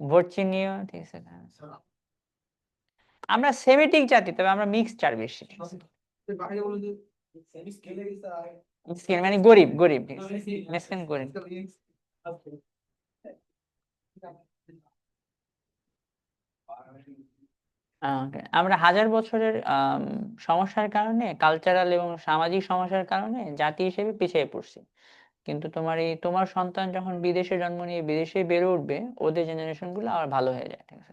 ভোটচিনীয়, ঠিক আছে। আমরা সেমিটিক জাতি, তবে আমরা মিক্সড চার বেশি, ঠিক আছে? মিসকিন মানে গরিব, গরিব, ঠিক আছে। মিসকিন, গরিব। আমরা হাজার বছরের সমস্যার কারণে, কালচারাল এবং সামাজিক সমস্যার কারণে জাতি হিসেবে পিছিয়ে পড়ছি। কিন্তু তোমার এই তোমার সন্তান যখন বিদেশে জন্ম নিয়ে বিদেশে বেড়ে উঠবে, ওদের জেনারেশন গুলো আবার ভালো হয়ে যায়, ঠিক আছে।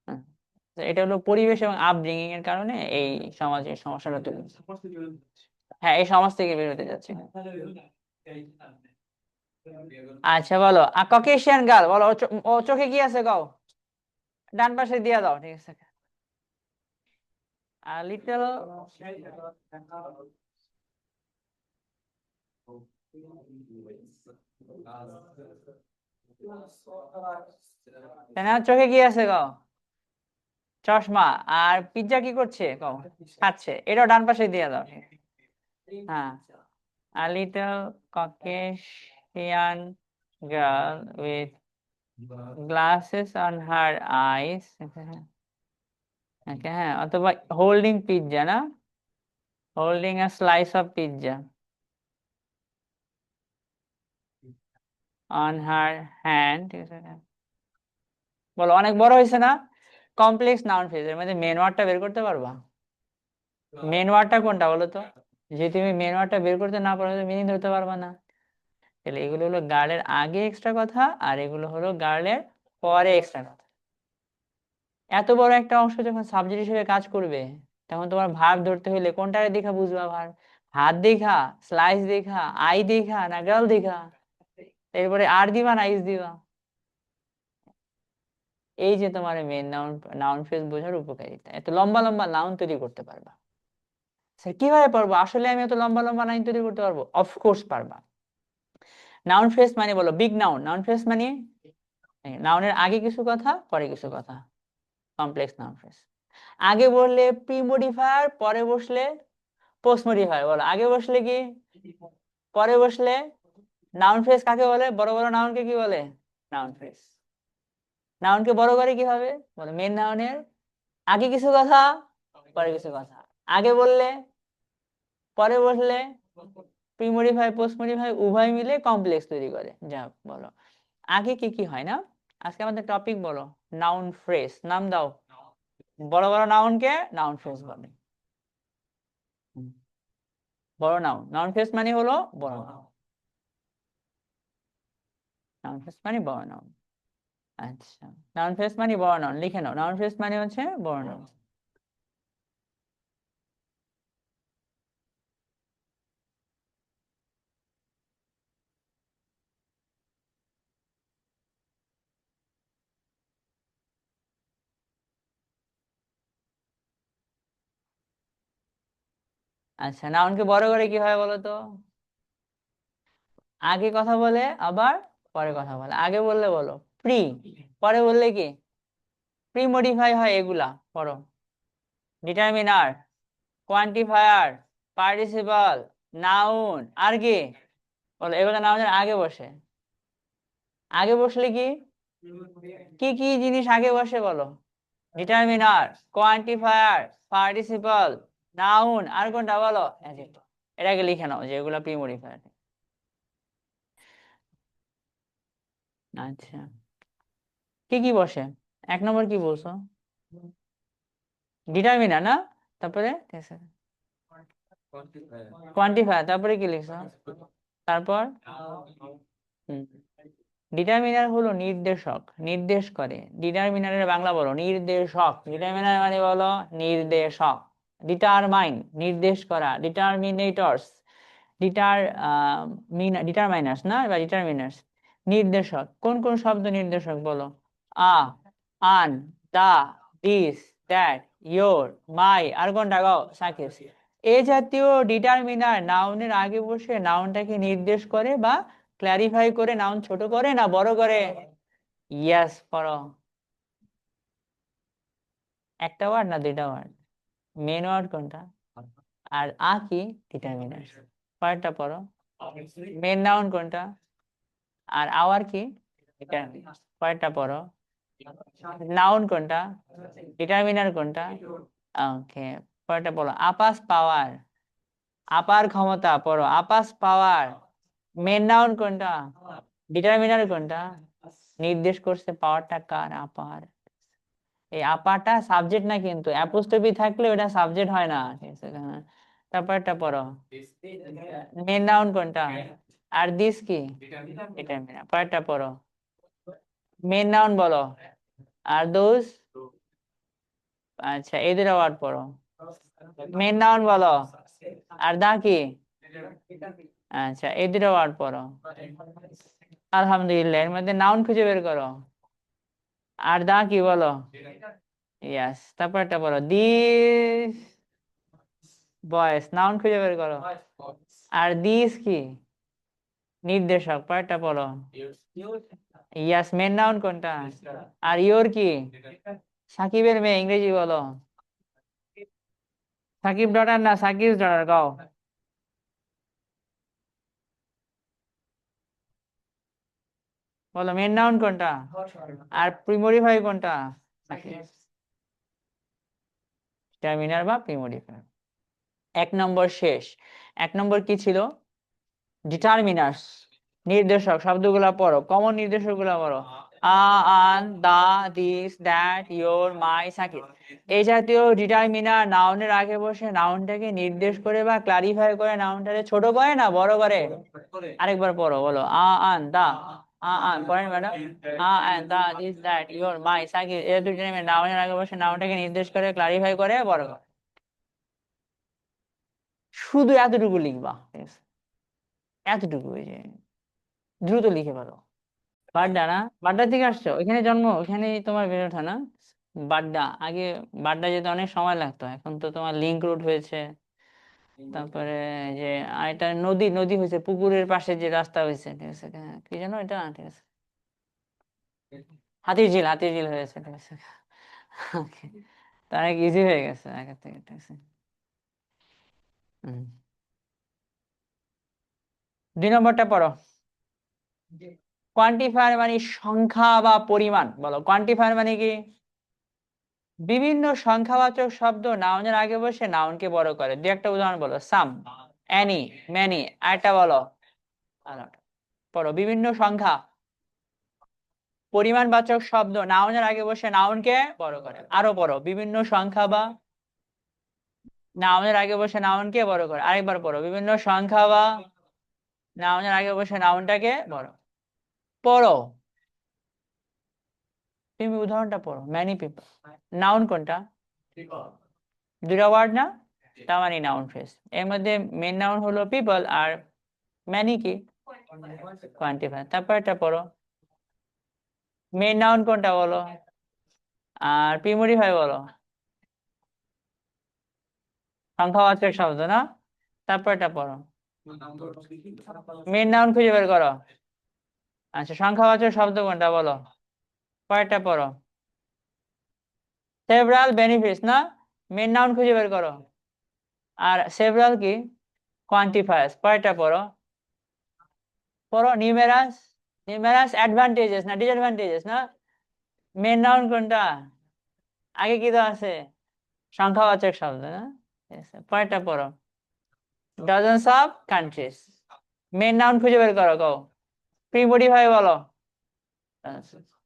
হ্যাঁ। তো এটা হলো পরিবেশ এবং আপব্রিঙ্গিং এর কারণে এই সমাজের সমস্যাটা তৈরি হচ্ছে। হ্যাঁ, এই সমাজ থেকে বের হতে যাচ্ছে। আচ্ছা, বলো ককেশিয়ান গার্ল। বলো, ও চোখে কি আছে গাও? ডান পাশে দিয়ে দাও, ঠিক আছে। লিটল, তাই না? চোখে কি আছে গাও? চশমা। আর পিজ্জা কি করছে গাও? খাচ্ছে। এটাও ডান পাশে দিয়ে দাও, ঠিক আছে? হ্যাঁ, a little Caucasian girl with glasses on her eyes. Okay, হ্যাঁ, অথবা holding pizza, না? Holding a slice of pizza on her hand, ঠিক আছে? বলো, অনেক বড় হয়েছে না? কমপ্লেক্স নাউন ফ্রেজের মধ্যে মেন ওয়ার্ডটা বের করতে পারবা? মেন ওয়ার্ডটা কোনটা বলো তো? যে তুমি মেন ওয়ার্ডটা বের করতে না পারো, মিনিং ধরতে পারবা না। তাহলে এগুলো হলো গার্লের আগে এক্সট্রা কথা, আর এগুলো হলো গার্লের পরে এক্সট্রা কথা। এত বড় একটা অংশ যখন সাবজেক্ট হিসেবে কাজ করবে, তখন তোমার ভার্ব ধরতে হইলে কোনটাকে দেখা বুঝবা ভার্ব? হাত দেখা, স্লাইস দেখা, আই দেখা, না গার্ল দেখা? এরপরে আর দিবা না ইস দিবা? এই যে তোমার মেন নাউন, নাউন ফ্রেজ বোঝার উপকারিতা। এত লম্বা লম্বা নাউন তৈরি করতে পারবা। স্যার কিভাবে পারবো? আসলে আমি এত লম্বা লম্বা নাউন তৈরি করতে পারবো? অফকোর্স পারবা। নাউন ফ্রেজ মানে বলো বিগ নাউন। নাউন ফ্রেজ মানে নাউনের আগে কিছু কথা, পরে কিছু কথা। Complex noun phrase. আগে বললে প্রি মডিফায়ার, পরে বসলে পোস্ট মডিফায়ার। বলো আগে বসলে কি, পরে বসলে। নাউন ফ্রেজ কাকে বলে? বড় বড় নাউনকে কি বলে? Noun phrase. নাউনকে বড় করে কি হবে? বলো মেন নাউনের আগে কিছু কথা, পরে কিছু কথা। আগে বললে, পরে বসলে, প্রি মডিফাই পোস্ট মডিফাই উভয় মিলে কমপ্লেক্স তৈরি করে। যা বলো আগে কি কি হয় না। আজকে আমাদের টপিক বলো নাউন ফ্রেজ। নাম দাও। বড় বড় নাউনকে নাউন ফ্রেজ বলে। বড় নাউন, নাউন ফ্রেজ মানে হলো বড় নাউন। নাউন ফ্রেজ মানে বড় নাউন। আচ্ছা, নাউন ফ্রেজ মানে বড় নাউন, লিখে নাও। নাউন ফ্রেজ মানে হচ্ছে বড় নাউন। আচ্ছা, নাউনকে বড় করে কি হয় বলো তো? আগে কথা বলে আবার পরে কথা বলে। আগে বললে বলো প্রি, পরে বললে কি প্রি মডিফাই হয়। এগুলা পড়ো। ডিটারমিনার, কোয়ান্টিফায়ার, পার্টিসিপাল, নাউন, আর কি বলো? এগুলো নাউনের আগে বসে। আগে বসলে কি কি কি জিনিস আগে বসে বলো? ডিটারমিনার, কোয়ান্টিফায়ার, পার্টিসিপাল, নাউন, আর কোনটা বলো? অ্যাডজেক্টিভ। এটাকে লিখে নাও যে এগুলো প্রি মডিফায়ার। আচ্ছা, কি কি বসে? এক নম্বর কি বলছো? ডিটারমিনার না? তারপরে কোয়ান্টিফায়ার, তারপরে কি লিখছো? তারপর ডিটারমিনার হলো নির্দেশক, নির্দেশ করে। ডিটারমিনারের বাংলা বলো নির্দেশক। ডিটারমিনার মানে বলো নির্দেশক। ডিটারমাইন নির্দেশ করা, ডিটারমিনেটরস, ডিটার ডিটারমাইনার্স না, বা ডিটারমিনার্স। নির্দেশক কোন কোন শব্দ নির্দেশক বলো? আ, আন, দা, দিস, দ্যাট, ইয়োর, মাই, আর কোনটা গাও? সাকিস। এ জাতীয় ডিটারমিনার নাউনের আগে বসে নাউনটাকে নির্দেশ করে বা ক্ল্যারিফাই করে নাউন ছোট করে না বড় করে? ইয়েস, পড়ো। একটা ওয়ার্ড না দুইটা ওয়ার্ড? মেন ওয়ার্ড কোনটা? আর কি ডিটারমিনার। পরেরটা পড়ো। মেন নাউন কোনটা? আর আওয়ার কি? ডিটারমিনার। পরেরটা পড়ো। নাউন কোনটা? ডিটারমিনার কোনটা? ওকে। পরেরটা বলো আপাস পাওয়ার। আপার ক্ষমতা পড়ো আপাস পাওয়ার। মেন নাউন কোনটা? ডিটারমিনার কোনটা? নির্দেশ করছে পাওয়ারটা কার? আপার। এই আপাটা সাবজেক্ট না, কিন্তু অ্যাপোস্ট্রফি থাকলে ওটা সাবজেক্ট হয় না, ঠিক আছে? হ্যাঁ। তারপরটা পড়ো মেন নাউন কোনটা? আর দিস কি? ডিটারমিনার। পরেরটা পড়ো মেন নাউন বলো। আর দোজ। আচ্ছা, এই দুটো ওয়ার্ড পড়ো। মেন নাউন বলো। আর দা কি? আচ্ছা, এই দুটো ওয়ার্ড পড়ো। আলহামদুলিল্লাহ, এর মধ্যে নাউন খুঁজে বের করো। আর দা কি বলো? ইয়াস। তারপরটা বলো দিস বয়েস। নাউন খুঁজে বের করো। আর দিস কি? নির্দেশক। পরেরটা বলো ইয়াস। মেন নাউন কোনটা? আর ইয়োর কি? সাকিবের মেয়ে। ইংরেজি বলো। সাকিব ডটার না, সাকিব ডটার গাও। বলো মেন নাউন কোনটা? আর প্রিমরিফাই কোনটা? টার্মিনার বা প্রিমরিফাই। এক নম্বর শেষ। এক নম্বর কি ছিল? ডিটারমিনার্স, নির্দেশক। শব্দগুলা পড়ো, কমন নির্দেশক গুলা পড়ো। আন, the, this, that, your, my, Sakib. এই জাতীয় ডিটারমিনার নাউনের আগে বসে নাউনটাকে নির্দেশ করে বা ক্লারিফাই করে নাউনটাকে ছোট করে না বড় করে? আরেকবার পড়ো, বলো আন, দা। আন পড়েন madam. An, the, this, that, your, my, Sakib. এই দুটো নাউনের আগে বসে নাউনটাকে নির্দেশ করে, ক্লারিফাই করে, বড় করে। শুধু এতটুকু লিখবা, ঠিক আছে? এতটুকু, ওই যে দ্রুত লিখে ফেলো। বাড্ডা না? বাড্ডা থেকে আসছো, ওইখানে জন্ম, ওইখানেই তোমার বেড়ে ওঠা না? বাড্ডা আগে, বাড্ডা যেতে অনেক সময় লাগতো, এখন তো তোমার লিংক রোড হয়েছে। তারপরে যে আরেকটা নদী, নদী হয়েছে, পুকুরের পাশে যে রাস্তা হয়েছে, ঠিক আছে? হ্যাঁ, কি যেন এটা, ঠিক আছে, হাতির ঝিল, হাতির ঝিল হয়েছে, ঠিক আছে। Okay, তা অনেক ইজি হয়ে গেছে আগের থেকে, ঠিক আছে। হুম। 2 নম্বরটা পড়ো। কোয়ান্টিফায়ার মানে সংখ্যা বা পরিমাণ, বলো কোয়ান্টিফায়ার মানে কি? বিভিন্ন সংখ্যাবাচক শব্দ নাউনের আগে বসে নাউনকে বড় করে। দু একটা উদাহরণ বলো। সাম, অ্যানি, ম্যানি, আরেকটা বলো। আরেকটা পড়ো। বিভিন্ন সংখ্যা পরিমাণবাচক শব্দ নাউনের আগে বসে নাউনকে বড় করে। আরো পড়ো। বিভিন্ন সংখ্যা বা নাউনের আগে বসে নাউনকে বড় করে। আরেকবার পড়ো। বিভিন্ন সংখ্যা বা নাউনের আগে বসে নাউনটাকে বড় পড়ো। তুমি উদাহরণটা পড়ো। ম্যানি পিপল, নাউন কোনটা? দুটা ওয়ার্ড না? তার মানে নাউন ফ্রেজ। এর মধ্যে মেন নাউন হলো পিপল, আর ম্যানি কি? কোয়ান্টিফায়ার। তারপর এটা পড়ো। মেন নাউন কোনটা বলো, আর প্রিমোটিফাই বলো। সংখ্যাবাচক শব্দ না? তারপর এটা পড়ো। মেন নাউন খুঁজে বের করো। আচ্ছা, সংখ্যাবাচক শব্দ কোনটা বলো। পরেরটা পড়ো। সেভারাল বেনিফিটস না? মেন নাউন খুঁজে বের করো। আর সেভারাল কি? কোয়ান্টিফায়ার্স। পরেরটা পড়ো। পড়ো নিউমেরাস। নিউমেরাস অ্যাডভান্টেজেস না ডিসঅ্যাডভান্টেজেস না? মেন নাউন কোনটা? আগে কি তো আছে? সংখ্যাবাচক শব্দ না? Yes, পরেরটা পড়ো। Dozens of countries. Main noun খুঁজে বের করো, কও। প্রিমোটিফাই বলো।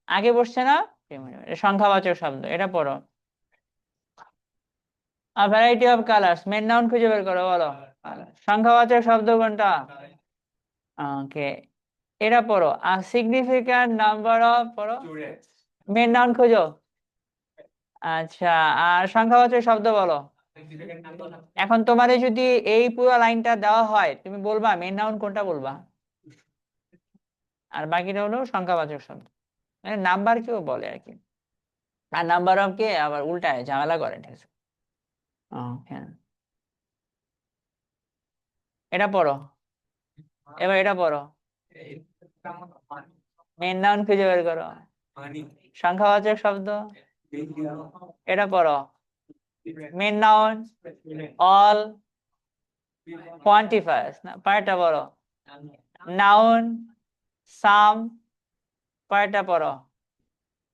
আগে বসছে না? Primotive, এটা সংখ্যাবাচক শব্দ, এটা পড়ো। A variety of colours. Main noun খুঁজে বের করো, বলো। সংখ্যাবাচক শব্দ কোনটা? ওকে, এটা পড়ো। আর সিগনিফিক্যান্ট নাম্বার অফ পড়ো। মেন নাউন খুঁজো। আচ্ছা, আর সংখ্যাবাচক শব্দ বলো। এখন তোমারে যদি এই পুরো লাইনটা দেওয়া হয়, তুমি বলবা মেন নাউন কোনটা বলবা, আর বাকিটা হলো সংখ্যাবাচক শব্দ। মানে নাম্বার কেউ বলে আর কি। আর নাম্বার অফ কে আবার উল্টায় ঝামেলা করে, ঠিক আছে? হ্যাঁ, এটা পড়ো। এবার এটা পড়ো। মেন নাউন খুঁজে বের করো। সংখ্যাবাচক শব্দ, এটা পড়ো। মেন নাউন, অল, কোয়ান্টিফায়ার্স না? পার্টটা পড়ো। নাউন, সাম, পার্টটা পড়ো।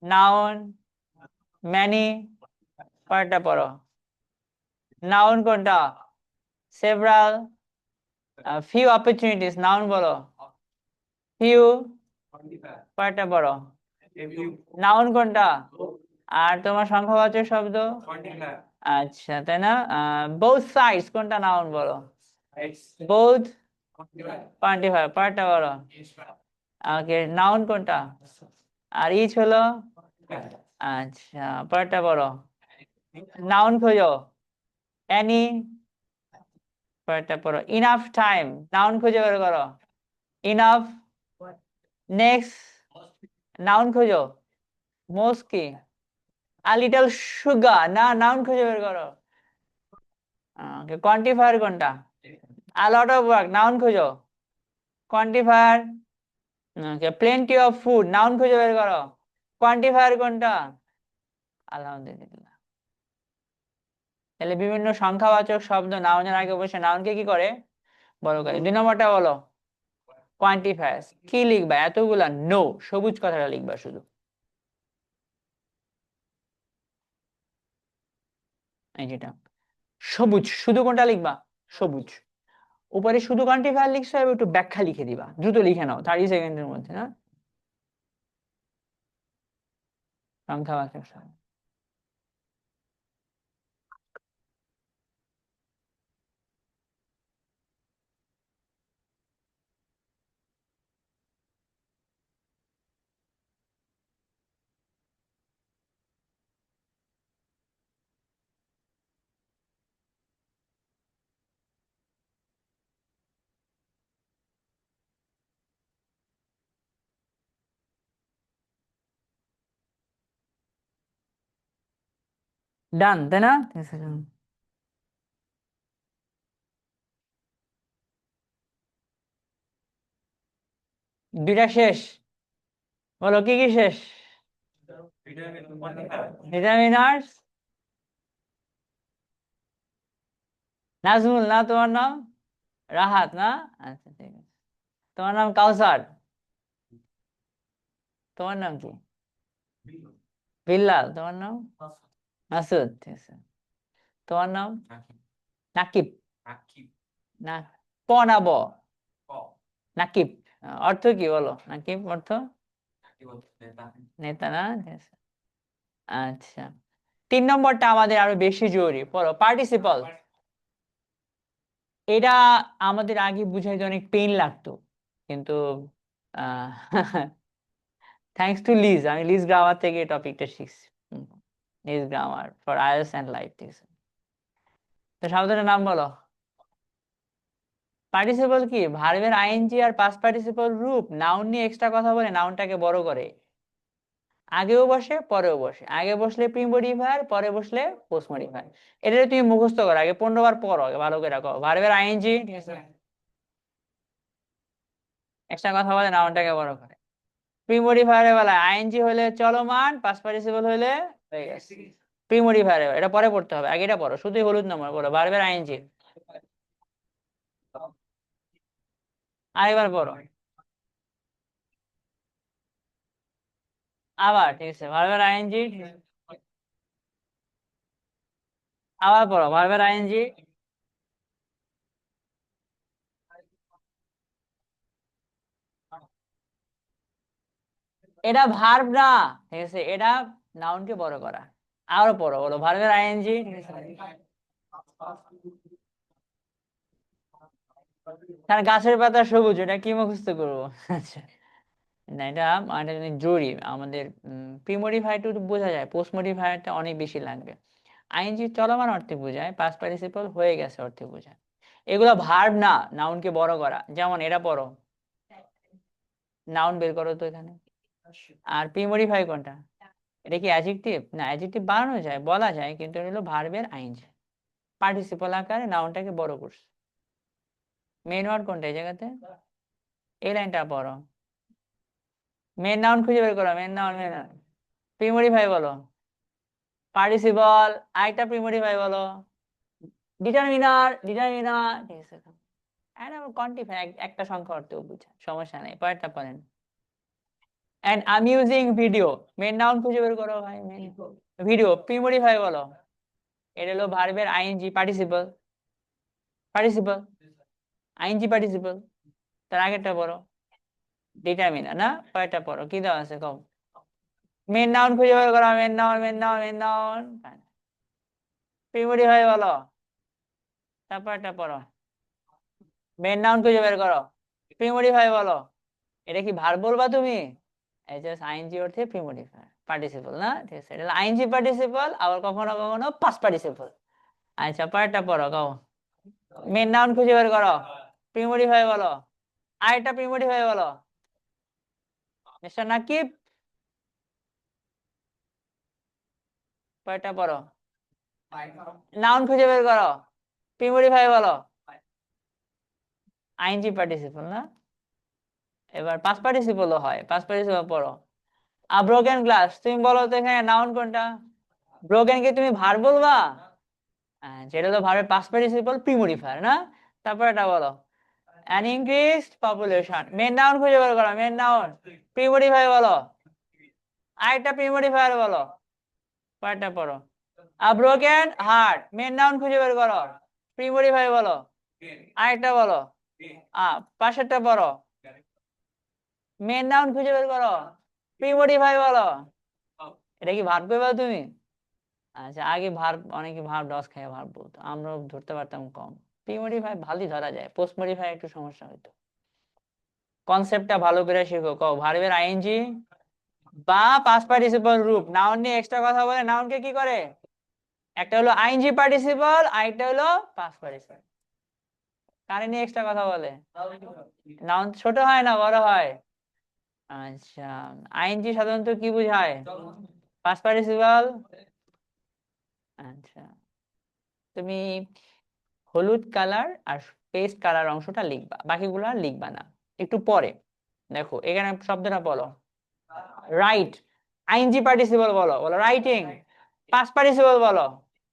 নাউন, ম্যানি, পার্টটা পড়ো। নাউন কোনটা? Several, few opportunities. নাউন বলো। ফিউ, পার্টটা পড়ো। নাউন কোনটা? আর তোমার সংখ্যাবাচক শব্দ? আচ্ছা, তাই না? বোথ সাইডস কোনটা নাউন বলো। বোথ কোয়ান্টিফায়ার, পার্টটা বলো। ওকে, নাউন কোনটা? আর ইচ হলো। আচ্ছা, পার্টটা বলো। নাউন খোঁজো। এনি, পার্টটা পড়ো। ইনাফ টাইম, নাউন খুঁজে বের করো। ইনাফ। নেক্সট, নাউন খোঁজো। মোস্ট কি? আ লিটল সুগার না? নাউন খুঁজে বের করো। কোয়ান্টিফায়ার কোনটা? A lot of work, noun খুঁজো। Quantifier. Plenty of food, noun খুঁজে বের করো। কোয়ান্টিফায়ার কোনটা? আলহামদুলিল্লাহ। তাহলে বিভিন্ন সংখ্যাবাচক শব্দ নাউনের আগে বসে নাউনকে কি করে? বড় করে। 2 নম্বরটা বলো। কোয়ান্টিফায়ার্স কি লিখবা এতগুলা? নো, সবুজ কথাটা লিখবা শুধু। এই যেটা সবুজ, শুধু কোনটা লিখবা? সবুজ। উপরে শুধু কোয়ান্টিফায়ার লিখছো, এবার একটু ব্যাখ্যা লিখে দিবা, দ্রুত লিখে নাও 30 সেকেন্ডের মধ্যে, না? সংখ্যাবাচক শব্দ। ডান, তাই না? ঠিক আছে, done। দুইটা শেষ, বলো কি কি শেষ? ডিটারমিনার্স। নাজমুল না তোমার নাম? রাহাত না? আচ্ছা ঠিক আছে। তোমার নাম কাউসার? তোমার নাম কি? বিল্লাল। তোমার নাম? মাসুদ। ঠিক আছে। তোমার নাম? নাকিব। না, প না ব? নাকিব। অর্থ কি বলো, নাকিব অর্থ? নেতা না? ঠিক আছে। আচ্ছা, 3 নম্বরটা আমাদের আরো বেশি জরুরি, পড়ো পার্টিসিপল। এটা আমাদের আগে বুঝাইতে অনেক পেইন লাগতো, কিন্তু থ্যাঙ্কস টু লিজ, আমি লিজ গ্রামার থেকে এই টপিকটা শিখছি। Lee's grammar for IELTS and life. ঠিক আছে, তো সাবধানে নাম বলো। পার্টিসিপল কি ভার্বের আইএনজি আর পাস্ট পার্টিসিপল রূপ নাউন নিয়ে এক্সট্রা কথা বলে নাউনটাকে বড় করে। আগেও বসে পরেও বসে, আগে বসলে প্রি মডিফায়ার, পরে বসলে পোস্ট মডিফায়ার। এটা তুমি মুখস্থ করো, আগে 15 বার পড়ো, আগে ভালো করে রাখো। ভার্বের আইএনজি, ঠিক আছে, এক্সট্রা কথা বলে নাউনটাকে বড় করে। প্রি মডিফায়ারের বেলায় আইএনজি হলে চলমান, পাস্ট পার্টিসিপল হলে হয়ে গেছে। প্রি মডিফায়ারে এটা পরে পড়তে হবে, আগে এটা পড়ো, শুধুই হলুদ নম্বর বলো ভার্বের আইএনজি। আরেকবার পড়ো। আবার, ঠিক আছে, ভার্বের আইএনজি। আবার পড়ো ভার্বের আইএনজি। এটা ভার্ব না, ঠিক আছে, এটা নাউনকে বড় করা। আরো পড়ো, বলো ভার্বের আইএনজি। কারণ গাছের পাতা সবুজ, এটা কি মুখস্থ করবো? আচ্ছা, না এটা এটা অনেক জরুরি আমাদের। প্রি মডিফায়ারটা একটু বোঝা যায়, পোস্ট মডিফায়ারটা অনেক বেশি লাগবে। আইএনজি চলমান অর্থে বোঝায়, পাস্ট পার্টিসিপল হয়ে গেছে অর্থে বোঝায়। এগুলো ভার্ব না, নাউনকে বড় করা। যেমন এটা পড়ো, নাউন বের করো তো এখানে। আর প্রি মডিফাই কোনটা? এটা কি অ্যাডজেক্টিভ? না, অ্যাডজেক্টিভ বানানো যায়, বলা যায়, কিন্তু এটা হলো ভার্বের আইনজি, পার্টিসিপল আকারে নাউনটাকে বড় করছে। মেন ওয়ার্ড কোনটা এই জায়গাতে? এই লাইনটা পড়ো, মেন নাউন খুঁজে বের করো, main noun, main noun. Pre modify বলো, পার্টিসিপল, আরেকটা প্রি মডিফাই বলো, ডিটারমিনার, ডিটারমিনার। ঠিক আছে, এন্ড কোয়ান্টিফাই, একটা সংখ্যা অর্থেও বুঝায়, সমস্যা নেই, পরেরটা পড়েন। And amusing video, main noun খুঁজে বের করো ভাই, মেন ভিডিও প্রি মডিফাই বলো। এটা হলো ভার্বের ING participle, participle, ING participle. তার আগেরটা পড়ো, ডিটারমিনার না? পরেরটা পড়ো, কি দেওয়া আছে কম? মেন নাউন খুঁজে বের করো, main noun, main noun, main noun. Pre modify বলো, তারপরটা পড়ো, মেন নাউন খুঁজে বের করো, প্রি মডিফাই বলো। এটা কি ভার্ব বলবা তুমি? এই যে আইএনজি অর্থে প্রি মডিফায়ার পার্টিসিপল না? ঠিক আছে, এটা আইএনজি পার্টিসিপল, আবার কখনো কখনো পাস্ট পার্টিসিপল। আচ্ছা, পরেরটা পড়ো, কও। মেন নাউন খুঁজে বের করো, প্রি মডিফাই বলো, আরেকটা প্রি মডিফাই বলো। মিস্টার নাকিব, পরেরটা পড়ো, নাউন খুঁজে বের করো, প্রি মডিফাই বলো, আইএনজি পার্টিসিপল না? এবার পাস্ট পার্টিসিপলও হয়, পাস্ট পার্টিসিপল পড়ো। ব্রোকেন গ্লাস, তুমি বলো তো এখানে নাউন কোনটা? ব্রোকেন কি তুমি ভার্ব বলবা? যেটা তো ভার্বের পাস্ট পার্টিসিপল প্রি মডিফায়ার না? তারপর এটা বলো, an increased population, main noun খুঁজে বের করো, মেন নাউন, প্রি মডিফাই বলো, আরেকটা প্রি মডিফায়ার বলো, পরেরটা পড়ো। a broken heart, main noun খুঁজে বের করো, প্রি মডিফাই বলো, আরেকটা বলো। পাশেরটা পড়ো, মেন নাউন খুঁজে বের করো, প্রি মডিফাই বলো। এটা কি ভার্ব কইবা তুমি? আচ্ছা, আগে ভার্ব, অনেকে ভার্ব ডস খায় ভার্ব বলতো, আমরা ধরতে পারতাম কম। প্রি মডিফাই ভালোই ধরা যায়, পোস্ট মডিফাই একটু সমস্যা হইতো। কনসেপ্টটা ভালো করে শিখো, কও ভার্বের আইএনজি বা পাস্ট পার্টিসিপল রূপ নাউন নিয়ে এক্সট্রা কথা বলে নাউনকে কি করে? একটা হলো আইএনজি পার্টিসিপল, আরেকটা হলো পাস্ট পার্টিসিপল। কারে নিয়ে এক্সট্রা কথা বলে? নাউন ছোট হয় না বড় হয়? আচ্ছা, আইএনজি সাধারণত কি বোঝায়? Past participle. আচ্ছা, তুমি হলুদ কালার আর পেস্ট কালার অংশটা লিখবা, বাকিগুলো আর লিখবা না, একটু পরে। দেখো এখানে শব্দটা বলো, রাইট। আইএনজি পার্টিসিপল বলো, বলো রাইটিং। পাস্ট পার্টিসিপল বলো,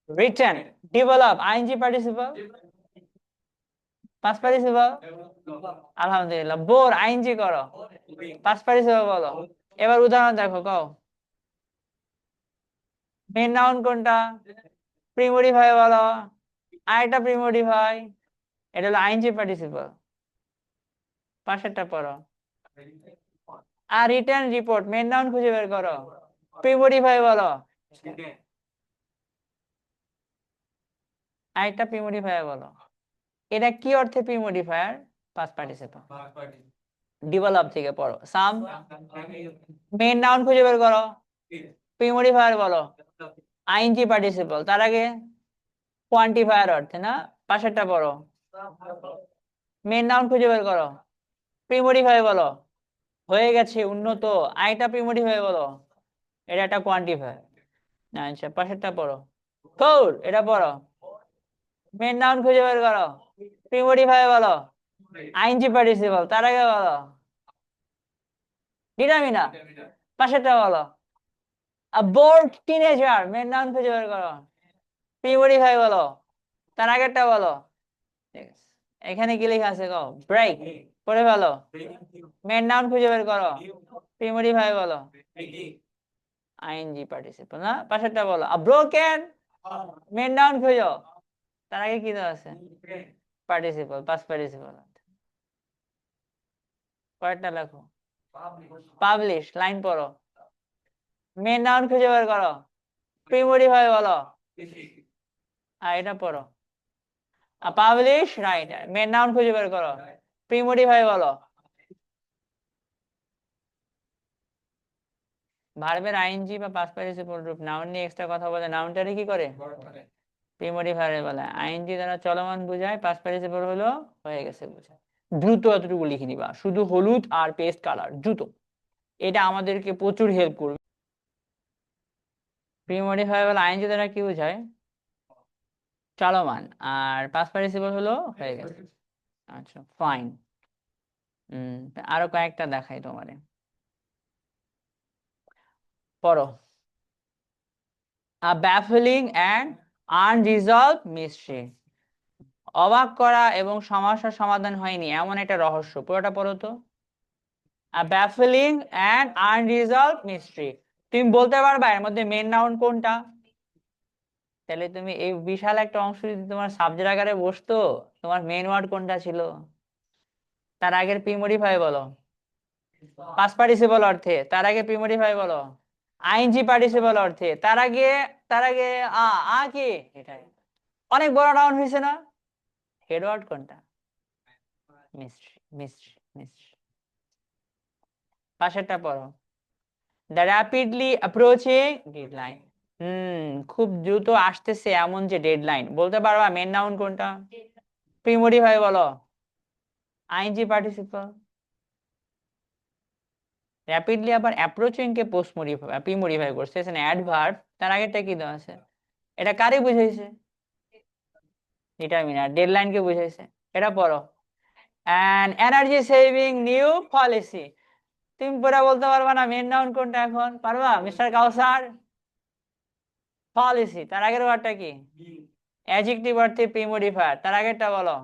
written. Develop, ING participle, past participle. আলহামদুলিল্লাহ। বোর, আইএনজি করো, পাস্ট পার্টিসিপল বলো। এবার উদাহরণ দেখো, কও মেন নাউন কোনটা, প্রিমোটিভ বলো, আরেকটা প্রিমোটিভ, এটা হলো আইএনজি পার্টিসিপল। পাশেরটা পড়ো। আর রিটার্ন রিপোর্ট, মেন নাউন খুঁজে বের করো, প্রিমোটিফাই বলো, আরেকটা প্রিমোটিফায়ার বলো। এটা কি অর্থে প্রিমোটিফায়ার? Past participle. ডেভেলপ থেকে পড়ো। সাম, মেন নাউন খুঁজে বের করো, প্রিমোটিফায়ার বলো, আইএনজি পার্টিসিপল, তার আগে কোয়ান্টিফায়ার অর্থে না। পাশেরটা পড়ো, মেন নাউন খুঁজে বের করো, প্রিমোটিফাই বলো, হয়ে গেছে উন্নত। আরেকটা প্রিমোটিফাই বলো, এটা একটা কোয়ান্টিফায়ার। আচ্ছা, পাশেরটা পড়ো, কোর, এটা পড়ো। মেন নাউন খুঁজে বের করো, প্রিমোটিফাই বলো, আইএনজি পার্টিসিপল, তার আগে বলো ডিটারমিনার। পাশেরটা বলো, বোর্ড টিনেজার, মেন নাউন খুঁজে বের করো, প্রিমোটিফাই বলো, তার আগেরটা বলো। ঠিক আছে, এখানে কি লেখা আছে গো, ব্রেক, পড়ে ফেলো। মেন নাউন খুঁজে বের করো, প্রিমোটিফাই বলো, আইএনজি পার্টিসিপল না। পাশেরটা বলো, ব্রোকেন, মেন নাউন খুঁজো, তার আগে কি দেওয়া আছে, পার্টিসিপল, পাস্ট পার্টিসিপল। পরেরটা লেখো, পাবলিশ, লাইন পড়ো, মেন নাউন খুঁজে বের করো, প্রিমোটিফাই বলো, আর এটা পড়ো। পাবলিশ, রাইট, মেন নাউন খুঁজে বের করো, প্রিমোটিফাই বলো। ভার্বের আইএনজি বা পাস্ট পার্টিসিপল রূপ নাউন নিয়ে এক্সট্রা কথা বলে, নাউনটারে কি করে, প্রিমোটিফায়ারে বলে। আইএনজি দ্বারা চলমান বোঝায়, পাস্ট পার্টিসিপল হলো হয়ে গেছে বোঝায়। দ্রুত এতটুকু লিখে নিবা, শুধু হলুদ আর পেস্ট কালার, দ্রুত। এটা আমাদেরকে প্রচুর হেল্প করবে। প্রিমোটিফায়ার বলে আইএনজি দ্বারা কি বোঝায়, চলমান, আর পাস্ট পার্টিসিপল হলো হয়ে গেছে। আচ্ছা, ফাইন। আরো কয়েকটা দেখাই তোমারে, পড়ো। A baffling and unresolved mystery, অবাক করা এবং সমস্যার সমাধান হয়নি এমন একটা রহস্য। পুরোটা পড়ো তো। A baffling and unresolved mystery, তুমি বলতে পারবা এর মধ্যে মেন নাউন কোনটা? তাহলে তুমি এই বিশাল একটা অংশ যদি তোমার সাবজেক্ট আকারে বসতো, তোমার মেন ওয়ার্ড কোনটা ছিল? তার আগের প্রিমোটিফাই বলো, পাস্ট পার্টিসিপল অর্থে, তার আগে প্রিমোটিফাই বলো, আইএনজি পার্টিসিপল অর্থে, তার আগে আ আ কি, এটাই অনেক বড় নাউন হয়েছে না। হেড ওয়ার্ড কোনটা? Mystery, mystery, mystery. পাশেরটা পড়ো, দ্য র্যাপিডলি অ্যাপ্রোচিং ডেডলাইন, খুব দ্রুত আসতেছে এমন যে ডেডলাইন। বলতে পারবা মেন নাউন কোনটা? প্রিমোটিফাই বলো, আইএনজি পার্টিসিপল। র্যাপিডলি আবার অ্যাপ্রোচিং কে পোস্ট মডিফাই প্রিমোডিফাই করছে, এখানে অ্যাডভার্ব, তার আগেরটা কি দেওয়া আছে? এটা কারে বুঝাইছে? ডিটারমিনার, ডেডলাইন কে বুঝাইছে। এটা পড়ো, an energy saving new policy. তুমি পুরা বলতে পারবা না মেন নাউন কোনটা? এখন পারবা মিস্টার কাউসার? পলিসি, তার আগের ওয়ার্ডটা কি? অ্যাডজেক্টিভ অর্থে প্রিমোডিফায়ার, তার আগেরটা বলো।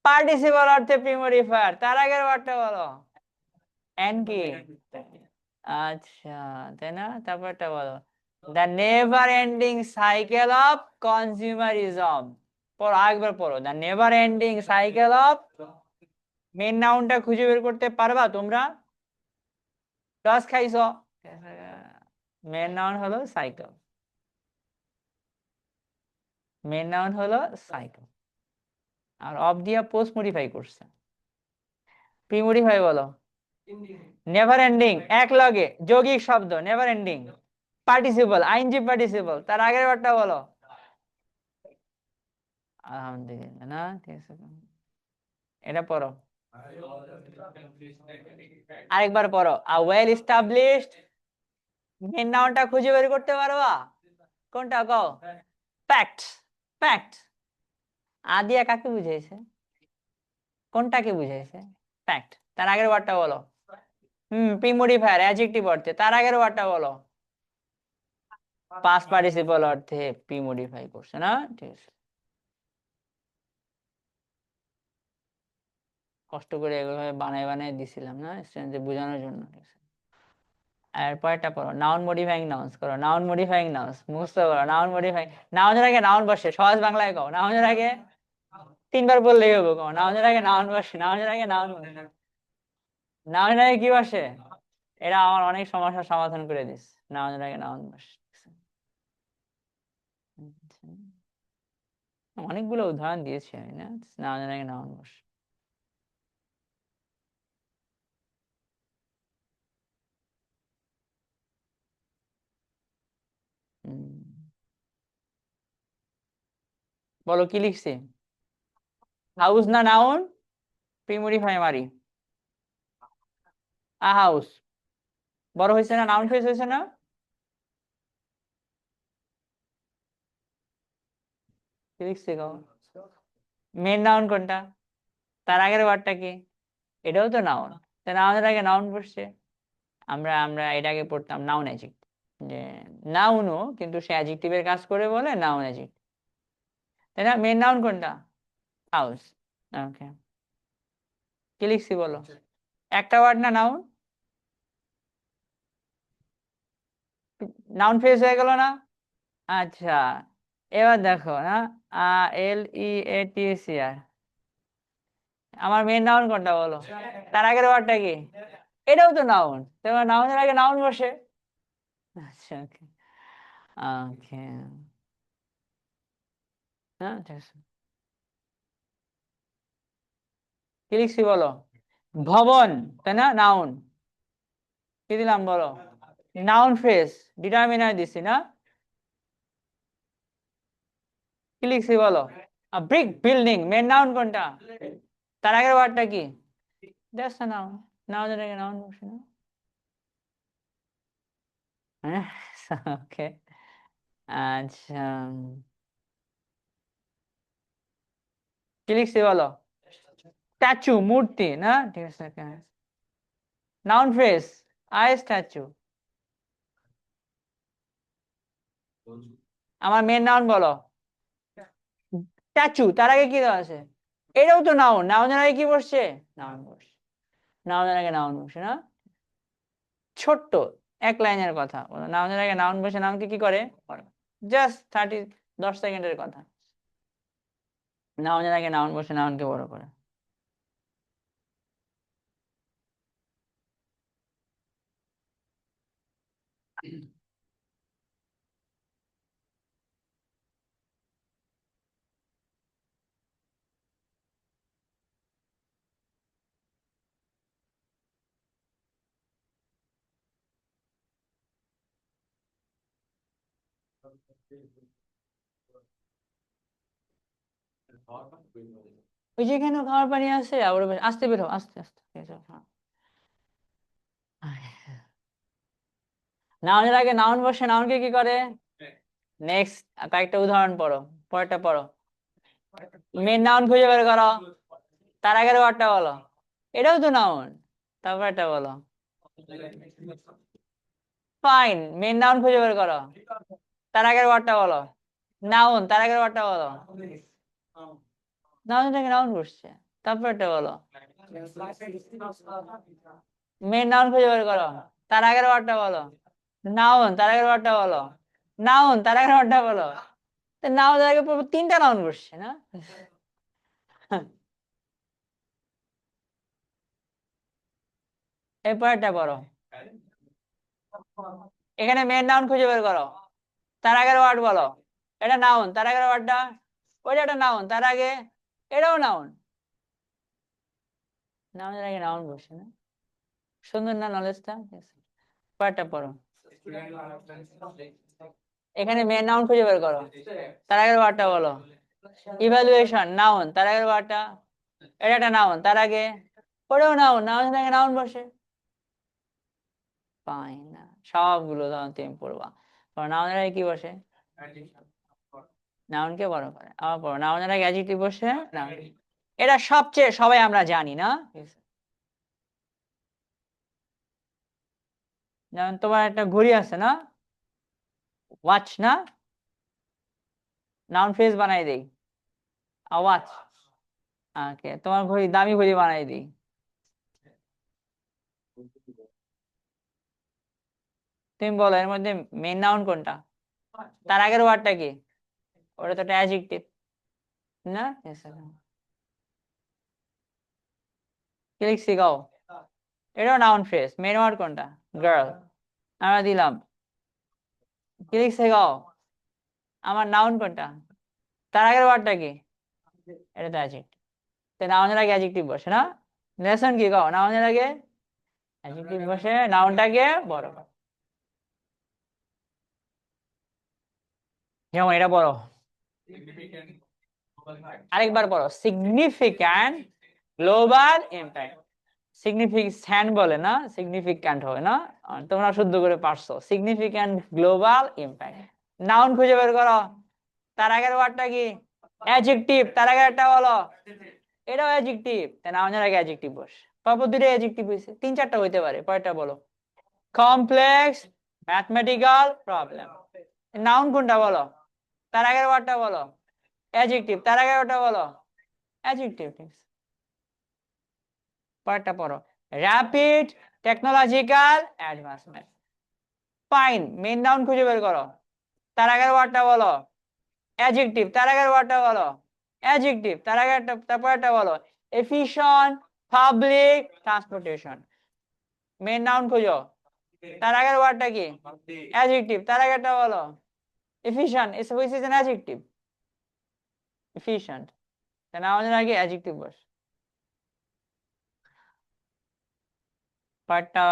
পার্টিসিপল অর্থে প্রিমোডিফায়ার, তার আগের ওয়ার্ডটা বলো। এন কি? আচ্ছা, তাই না? তারপরটা বলো, the never ending cycle of consumerism. পড়ো, আরেকবার পড়ো, the never ending cycle of. Main নাউনটা খুঁজে বের করতে পারবা তোমরা? টস খাইছো? মেন নাউন হলো সাইকেল, মেন নাউন হলো সাইকেল, আর অফ দিয়া পোস্ট মডিফাই করছে। প্রি মডিফাই বলো, নেভার এন্ডিং, এক লগে যৌগিক শব্দ, never ending, participle, ING participle, তার আগের ওয়ার্ডটা বলো। আলহামদুলিল্লাহ, না ঠিক আছে, এটা পড়ো, আরেকবার পড়ো। আ ওয়েল এস্টাবলিশড, মেন নাউনটা খুঁজে বের করতে পারবা? কোনটা কও? ফ্যাক্ট। ফ্যাক্ট। আদিয়া কাকে বুঝাইছে? কোনটাকে বুঝাইছে? ফ্যাক্ট। তার আগের ওয়ার্ডটা বলো। প্রিমোডিফায়ার অ্যাডজেক্টিভ অর্থে। তার আগের ওয়ার্ডটা বলো। পাস্ট পার্টিসিপল অর্থে প্রিমোডিফাই করছে না? ঠিক আছে, কষ্ট করে এগুলো বানায় বানায় দিছিলাম না স্টুডেন্টদের বোঝানোর জন্য। ঠিক আছে, আর পরেরটা পড়ো। নাউন মডিফাইং নাউন্স করো। নাউন মডিফাইং নাউন্স মুখস্থ করো। নাউন মডিফাইং, নাউনের আগে নাউন বসে। সহজ বাংলায় কও। নাউনের আগে 3 বার বললেই হবে। কও নাউনের আগে নাউন বসে। নাউনের আগে নাউন বসে। নাউনের আগে কি বসে? এটা আমার অনেক সমস্যার সমাধান করে দিস। নাউনের আগে নাউন বসে। আচ্ছা। অনেকগুলো উদাহরণ দিয়েছি আমি না, নাউনের আগে নাউন বসে। বলো কি লিখছি? হাউস না নাউন? প্রিমোডিফাই মারি। আ হাউস বড় হয়েছে না? নাউন ফেস হয়েছে না? কি লিখছি গো? মেন নাউন কোনটা? তার আগের ওয়ার্ডটা কি? এটাও তো নাউন। তা নাউনের আগে নাউন বসছে। আমরা আমরা এটাকে পড়তাম নাউন অ্যাডজেক্টিভ, যে নাউনও কিন্তু সে অ্যাডজেক্টিভের কাজ করে বলে নাউন অ্যাডজেক্টিভ, তাই না? মেন নাউন কোনটা? হাউস। ওকে, কি লিখছি বলো? একটা ওয়ার্ড না নাউন? নাউন ফ্রেজ হয়ে গেল না? আচ্ছা, এবার দেখো না, LEATCR, আমার মেন নাউন কোনটা বলো? তার আগের ওয়ার্ডটা কি? এটাও তো নাউন, তোমার নাউনের আগে নাউন বসে। আচ্ছা, ওকে। ওকে, হ্যাঁ ঠিক আছে। কি লিখছি বলো? ভবন, তাই না? নাউন। কি দিলাম বলো? নাউন ফ্রেজ, ডিটারমিনার দিছি না? কি লিখছি বলো? ব্রিক বিল্ডিং, মেন নাউন কোনটা? তার আগের ওয়ার্ডটা কি? That's a noun. নাউনের আগে নাউন বসে না? হ্যাঁ, ওকে। আচ্ছা, কি লিখছি বলো? স্ট্যাচু, মূর্তি না? ঠিক আছে, নাউন ফ্রেজ, আই স্ট্যাচু। আমার মেন নাউন বলো। স্ট্যাচু, তার আগে কি দেওয়া আছে? এটাও তো নাউন, নাউনের আগে কি বসছে? নাউন বসছে। নাউনের আগে নাউন বসে না? ছোট্ট এক লাইনের কথা বলো, নাউনের আগে নাউন বসে নাউনকে কি করে? জাস্ট 10 সেকেন্ডের কথা। নাউনের আগে নাউন বসে নাউনকে বড় করে। ওই যেখানে খাবার পানি আছে, আবার আস্তে বেরো, আস্তে আস্তে, ঠিক আছে, হ্যাঁ। নাউনের আগে নাউন বসে নাউনকে কি করে? নেক্সট, কয়েকটা উদাহরণ পড়ো। পরেরটা পড়ো। মেন নাউন খুঁজে বের করো। তার আগের ওয়ার্ডটা বলো। এটাও তো নাউন। তারপর এটা বলো। ফাইন, মেন নাউন খুঁজে বের করো। তার আগের ওয়ার্ডটা বলো। নাউন, তার আগের ওয়ার্ডটা বলো। নাউন থেকে নাউন বসছে। তারপর এটা বলো। মেন নাউন খুঁজে বের করো। তার আগের ওয়ার্ডটা বলো। নাউন, তার আগের ওয়ার্ডটা বলো। নাউন, তার আগের ওয়ার্ডটা বলো। নাউন আগে পর 3টা নাউন বসছে না? এরপরটা পড়ো। এখানে মেন নাউন খুঁজে বের করো। তার আগের ওয়ার্ড বলো। এটা নাউন, তার আগের ওয়ার্ডটা? ওইটা একটা নাউন, তার আগে? এটাও নাউন। নাউনের আগে নাউন বসে না? সুন্দর না নলেজটা? পরেরটা পড়ো। এখানে মেন নাউন খুঁজে বের করো। তার আগের ওয়ার্ডটা বলো। ইভালুয়েশন, নাউন, তার আগের ওয়ার্ডটা? এটা একটা নাউন, তার আগে? ওটাও নাউন, নাউনের আগে নাউন বসে। পাই না, সবগুলো তখন তুমি পড়বা। কারণ নাউনের আগে কি বসে? নাউনকে বড় করে আবার পড়ো নাউনের আগে অ্যাডজেক্টিভ বসে নাউন এটা সবচেয়ে সবাই আমরা জানি না যেমন তোমার একটা ঘড়ি আছে না ওয়াচ না নাউন ফ্রেজ বানাই দেই ওয়াচ ওকে তোমার ঘড়ি দামি ঘড়ি বানাই দিই তুমি বলো এর মধ্যে মেন নাউন কোনটা তার আগের ওয়ার্ডটা কি ওটা তো একটা অ্যাডজেক্টিভ না কি লিখছি গাও এটাও নাউন ফ্রেজ মেন ওয়ার্ড কোনটা গার্ল আমরা দিলাম কি লিখছে গাও আমার নাউন কোনটা তার আগের ওয়ার্ডটা কি এটা তো অ্যাডজেক্টিভ তো নাউনের আগে অ্যাডজেক্টিভ বসে না লেসন কি গাও নাউনের আগে অ্যাডজেক্টিভ বসে নাউনটাকে বড় করো যেমন এটা বড় আরেকবার পড়ো সিগনিফিক্যান্ট গ্লোবাল ইম্প্যাক্ট সিগনিফিক্যান্ট বলে না সিগনিফিক্যান্ট হবে না তোমরা শুদ্ধ করে পারছো সিগনিফিক্যান্ট গ্লোবাল ইম্প্যাক্ট নাউন খুঁজে বের করো তার আগের ওয়ার্ডটা কি অ্যাডজেক্টিভ তার আগে একটা বলো এটাও অ্যাডজেক্টিভ তাই নাউনের আগে অ্যাডজেক্টিভ বস পরপর দুটো অ্যাডজেক্টিভ হয়েছে তিন চারটা হইতে পারে পরেরটা বলো কমপ্লেক্স ম্যাথমেটিক্যাল প্রবলেম নাউন কোনটা বলো তার আগের ওয়ার্ডটা বলো অ্যাডজেক্টিভ তার আগের ওটা বলো অ্যাডজেক্টিভ পরেরটা পড়ো rapid technological advancement find main noun খুঁজে বের করো তার আগের ওয়ার্ডটা বলো অ্যাডজেক্টিভ তার আগের ওয়ার্ডটা বলো অ্যাডজেক্টিভ তার আগের তারপরটা বলো efficient public transportation main noun খুঁজো তার আগের ওয়ার্ডটা কি অ্যাডজেক্টিভ তার আগেরটা বলো efficient which is an adjective efficient তাই নাউনের আগে অ্যাডজেক্টিভ বস পার্টটা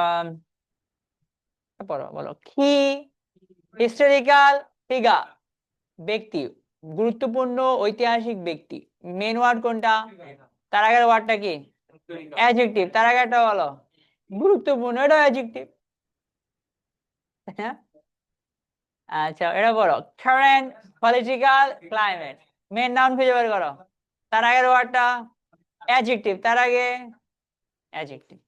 পড়ো বলো কি হিস্টোরিক্যাল ফিগার ব্যক্তি গুরুত্বপূর্ণ ঐতিহাসিক ব্যক্তি মেন ওয়ার্ড কোনটা তার আগের ওয়ার্ডটা কি অ্যাডজেক্টিভ তার আগেরটা বলো গুরুত্বপূর্ণ এটা অ্যাডজেক্টিভ হ্যাঁ আচ্ছা এটা বলো current political climate main noun খুঁজে বের করো তার আগের ওয়ার্ডটা অ্যাডজেক্টিভ তার আগে অ্যাডজেক্টিভ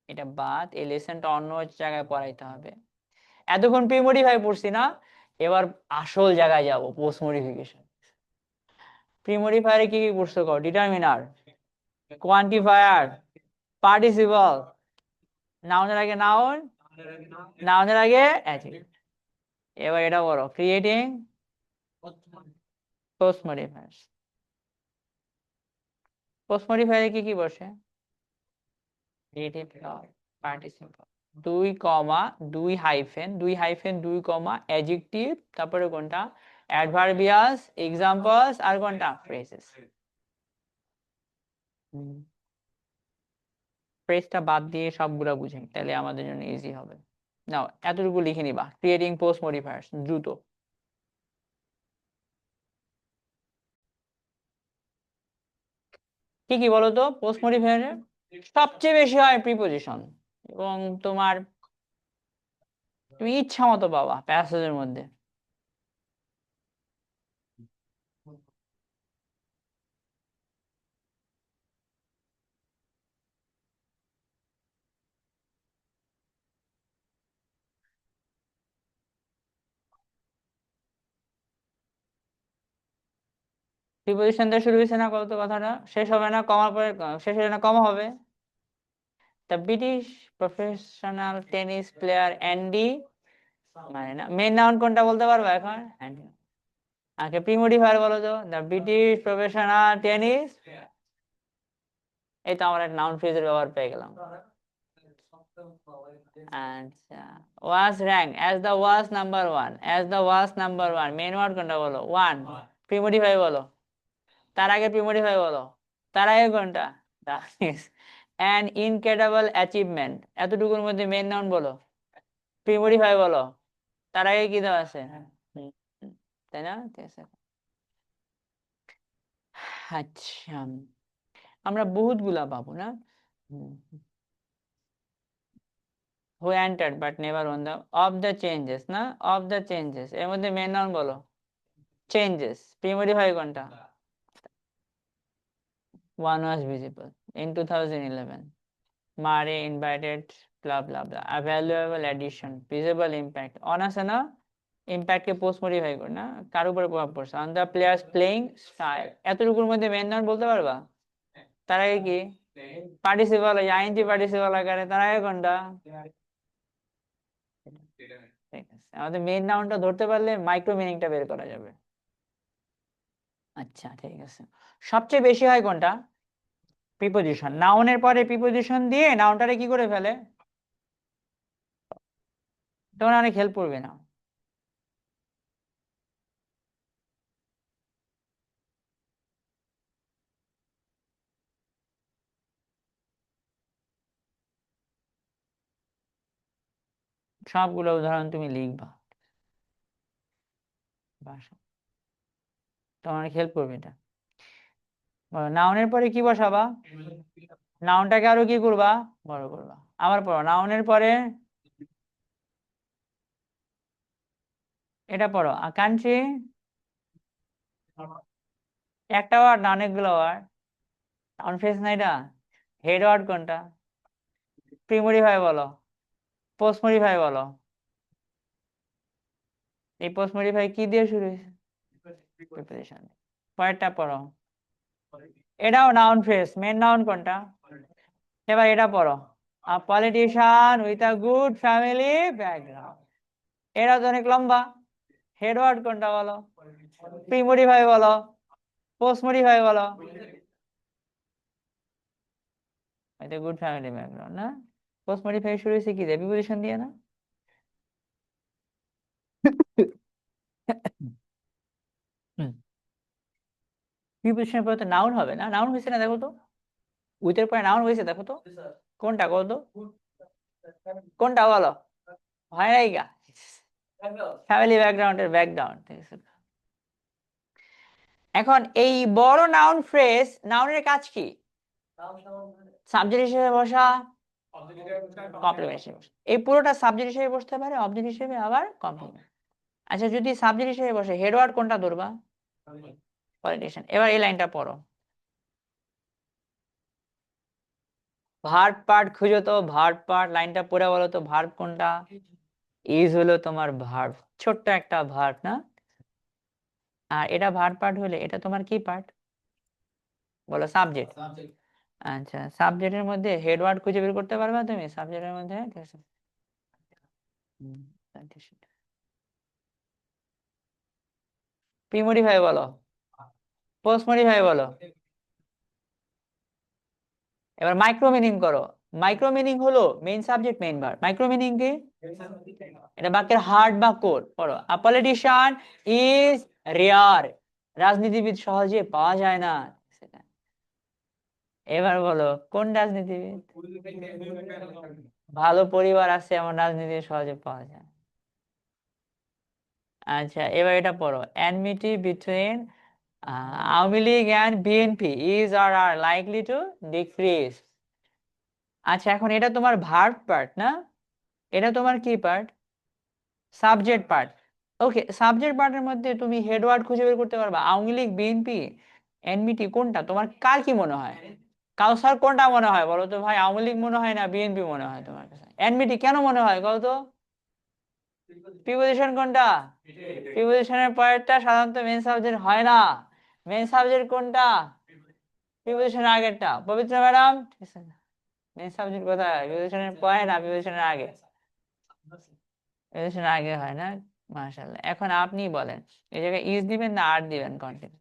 এটা বাদ এই লেসনটা অন্য জায়গায় পড়াইতে হবে এতক্ষণ প্রি মডিফাই পড়ছি না এবার আসল জায়গায় যাব পোস্ট মডিফিকেশন প্রি মডিফায়ারে কি কি পড়ছো কও ডিটারমিনার কোয়ান্টিফায়ার পার্টিসিপল নাউনের আগে নাউন নাউনের আগে অ্যাডজেক্টিভ এবার এটা বলো ক্রিয়েটিং পোস্ট মডিফায়ার পোস্ট মডিফায়ারে কি কি বসে ক্রিয়েটিভ পার্টিসিপল দুই কমা অ্যাডজেক্টিভ তারপরে কোনটা অ্যাডভার্বিয়াস এক্সাম্পলস আর কোনটা ফ্রেজেস ফ্রেজটা বাদ দিয়ে সবগুলা বুঝেন তাহলে আমাদের জন্য ইজি হবে নাও এতটুকু লিখে নিবা ক্রিয়েটিং পোস্ট মডিফায়ার্স দ্রুত কি কি বলতো পোস্ট মডিফায়ারে সবচেয়ে বেশি হয় প্রিপোজিশন এবং তোমার তুমি ইচ্ছা মতো পাবা প্যাসেজের মধ্যে প্রিপোজিশন দিয়ে শুরু হয়েছে না কত কথাটা শেষ হবে না কমার পরে শেষ হবে না কমা হবে the British professional tennis player Andy মানে না মেন নাউন কোনটা বলতে পারবো এখন অ্যান্ডি আগে প্রিমোডিফায়ার বলো তো দ্য ব্রিটিশ প্রফেশনাল টেনিস এই তো আমরা নাউন ফ্রেজের ব্যবহার পেয়ে গেলাম আচ্ছা was rank as the was number one main word কোনটা বলো ওয়ান প্রিমোডিফাই বলো তার আগে প্রিমোডিফাই বলো তার আগে কোনটা অ্যান ইনক্রেডিবল অ্যাচিভমেন্ট এতটুকুর মধ্যে মেন নাউন বলো প্রিমোডিফাই বলো তার আগে কি দেওয়া আছে হুম, তাই না ঠিক আছে আচ্ছা আমরা বহুত গুলা পাবো না হুম, who entered but never won the of the changes না, অফ দ্য চেঞ্জেস এর মধ্যে মেন নাউন বলো, চেঞ্জেস প্রিমোটিভ হয় কোনটা? One was visible in 2011. Mare invited blah blah blah. A valuable addition, visible impact. On আছে না? Impact কে post modify করে না, কার উপরে প্রভাব পড়ছে? On the players playing style. এতটুকুর মধ্যে মেন নাউন বলতে পারবা? তার আগে কি পার্টিসিপল, আইএনজি পার্টিসিপল আকারে, তার আগে কোনটা? ঠিক আছে, আমাদের মেন নাউনটা ধরতে পারলে মাইক্রো মিনিংটা বের করা যাবে। আচ্ছা ঠিক আছে, সবচেয়ে বেশি হয় কোনটা? প্রিপোজিশন। নাউনের পরে প্রিপোজিশন দিয়ে নাউনটারে কি করে ফেলে, তখন অনেক হেল্প করবে না। সবগুলো উদাহরণ তুমি লিখবা, ভাষা তোমার অনেক হেল্প করবে এটা। নাউনের পরে কি বসাবা? নাউনটাকে আরো কি করবা, বড় করবা। আবার পড়ো, নাউনের পরে এটা পড়ো, আকাঙ্ক্ষী একটা ওয়ার্ড না অনেকগুলো ওয়ার্ড? নাউন ফ্রেজ না এটা? হেড ওয়ার্ড কোনটা? প্রিমোটিভ হয় বলো, পোস্ট মডিফাই বলো। এই পোস্ট মডিফাই কি দিয়ে শুরু হয়েছে? প্রিপোজিশন। পরেরটা পড়ো, এটাও নাউন ফ্রেজ, মেন নাউন কোনটা? এবার এটা পড়ো, আ politician with a good family background. এটা তো অনেক লম্বা। হেড ওয়ার্ড কোনটা বলো, প্রি মডিফাই বলো, পোস্ট মডিফাই বলো। এটা গুড ফ্যামিলি ব্যাকগ্রাউন্ড না, পোস্ট মডিফাই শুরু হয়েছে কি দিয়ে, প্রিপোজিশন দিয়ে না? প্রিপোজিশনের পরে তো নাউন হবে না, নাউন হয়েছে না দেখো তো, উইথের পরে নাউন হয়েছে দেখো তো, কোনটা বলো তো, কোনটা বলো? হয় নাই গা, ফ্যামিলি ব্যাকগ্রাউন্ডের ব্যাকগ্রাউন্ড, ঠিক আছে। এখন এই বড় নাউন ফ্রেজ, নাউনের কাজ কি? সাবজেক্ট হিসেবে বসা, কমপ্লিমেন্ট হিসেবে বসা। এই পুরোটা সাবজেক্ট হিসেবে বসতে পারে, অবজেক্ট হিসেবে, আবার কমপ্লিমেন্ট। আচ্ছা যদি সাবজেক্ট হিসেবে বসে, হেড ওয়ার্ড কোনটা ধরবা? পলিটিশিয়ান। এবার এই লাইনটা পড়ো, ভার্ব পার্ট খুঁজো তো, ভার্ব পার্ট লাইনটা পড়ে বলো তো, ভার্ব কোনটা? ইজ হলো তোমার ভার্ব, ছোট্ট একটা ভার্ব না? আর এটা ভার্ব পার্ট হলে এটা তোমার কি পার্ট বলো? সাবজেক্ট। আচ্ছা সাবজেক্টের মধ্যে হেড ওয়ার্ড খুঁজে বের করতে পারবা তুমি সাবজেক্টের মধ্যে? ঠিক আছে। প্রি মডিফাই বলো, পোস্ট মডিফাই বলো। এবার মাইক্রো মিনিং করো। মাইক্রো মিনিং হলো main subject main verb, micro meaning কি? এটা বাক্যের হার্ট বা কোর। পড়ো, আ পলিটিশিয়ান ইজ রেয়ার, রাজনীতিবিদ সহজে পাওয়া যায় না। এবার বলো কোন রাজনীতিবিদ? ভালো পরিবার আছে এমন রাজনীতি সহজে পাওয়া যায়। আচ্ছা এবার এটা পড়ো, enmity between Awami League and BNP is are are likely to decrease. আচ্ছা এখন এটা তোমার ভার্ব পার্ট না, এটা তোমার কি part? Subject part. Okay, subject পার্টের মধ্যে তুমি হেড ওয়ার্ড খুঁজে বের করতে পারবা, আওয়ামী লীগ বিএনপি এনমিটি কোনটা তোমার, কার কি মনে হয়? কাউসার কোনটা মনে হয় বলো তো ভাই? আওয়ামী লীগ মনে হয় না বিএনপি মনে হয় তোমার কাছে? এনমিটি কেন মনে হয় বলো তো? প্রিপোজিশন কোনটা? প্রিপোজিশনের পরেরটা সাধারণত মেন সাবজেক্ট হয় না। মেন সাবজেক্ট কোনটা? প্রিপোজিশনের আগেরটা। পবিত্র ম্যাডাম, ঠিক আছে, মেন সাবজেক্ট কোথায়? প্রিপোজিশনের পরে না, প্রিপোজিশনের আগে। প্রিপোজিশনের আগে হয় না। মাশাআল্লাহ, এখন আপনি বলেন এই জায়গায় ইজ দিবেন না আর দিবেন কন্টেন্ট?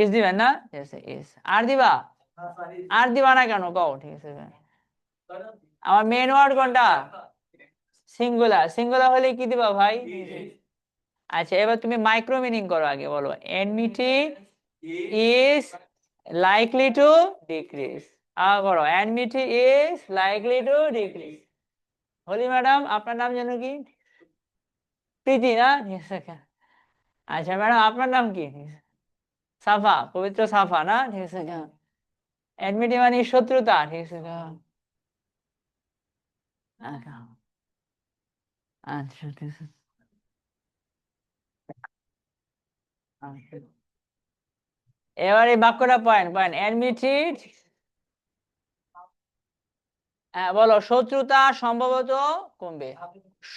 ইজ দিবেন না, ঠিক আছে ইজ। আর দিবা? আর দিবা না কেন কও? ঠিক আছে, আমার মেন ওয়ার্ড কোনটা? সিঙ্গুলার। সিঙ্গুলার হলে কি দিবা ভাই? আচ্ছা এবার তুমি মাইক্রো মিনিং করো, আগে বলো enmity is likely to decrease. আবার বলো enmity is likely to decrease. হলি ম্যাডাম আপনার নাম যেন কি? প্রীতি না? ঠিক আছে। আচ্ছা ম্যাডাম আপনার নাম কি? সাফা, পবিত্র সাফা না? ঠিক আছে। এনমিটি মানে শত্রুতা, ঠিক আছে। আচ্ছা আচ্ছা ঠিক আছে। আচ্ছা। এবার এই বাক্যটা পয়েন্ট পয়েন্ট অ্যাডমিটেড। হ্যাঁ বলো, শত্রুতা সম্ভবত কমবে।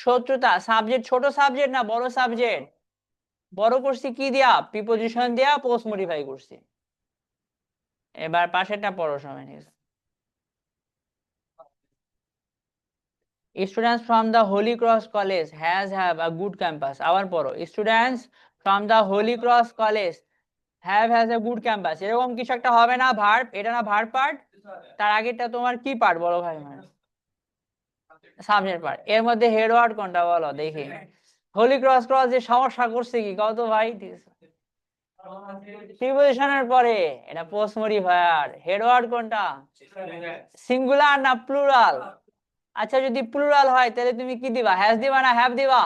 শত্রুতা সাবজেক্ট, ছোট সাবজেক্ট না বড় সাবজেক্ট? বড় করছি কি দিয়া? প্রিপোজিশন দিয়া পোস্ট মডিফাই করছি। এবার পাশেরটা পড়ো সময় নিয়ে। Students from the Holy Cross College has have a good campus. আবার পড়ো, students from the Holy Cross College have has a good campus। এরকম কিছু একটা হবে না ভার্ব, এটা না ভার্ব পার্ট, তার আগেরটা তোমার কি পার্ট বলো ভাই? মানে সাবজেক্ট পার্ট। এর মধ্যে হেড ওয়ার্ড কোনটা বলো দেখি। হোলি ক্রস ক্রস যে সমস্যা করছে কি কত ভাই? প্রিপোজিশনের পরে এটা পোস্ট মডিফায়ার। হেড ওয়ার্ড কোনটা? সিঙ্গুলার না প্লুরাল? আচ্ছা যদি প্লুরাল হয় তাহলে তুমি কি দিবা? হ্যাজ দিবা না হ্যাভ দিবা?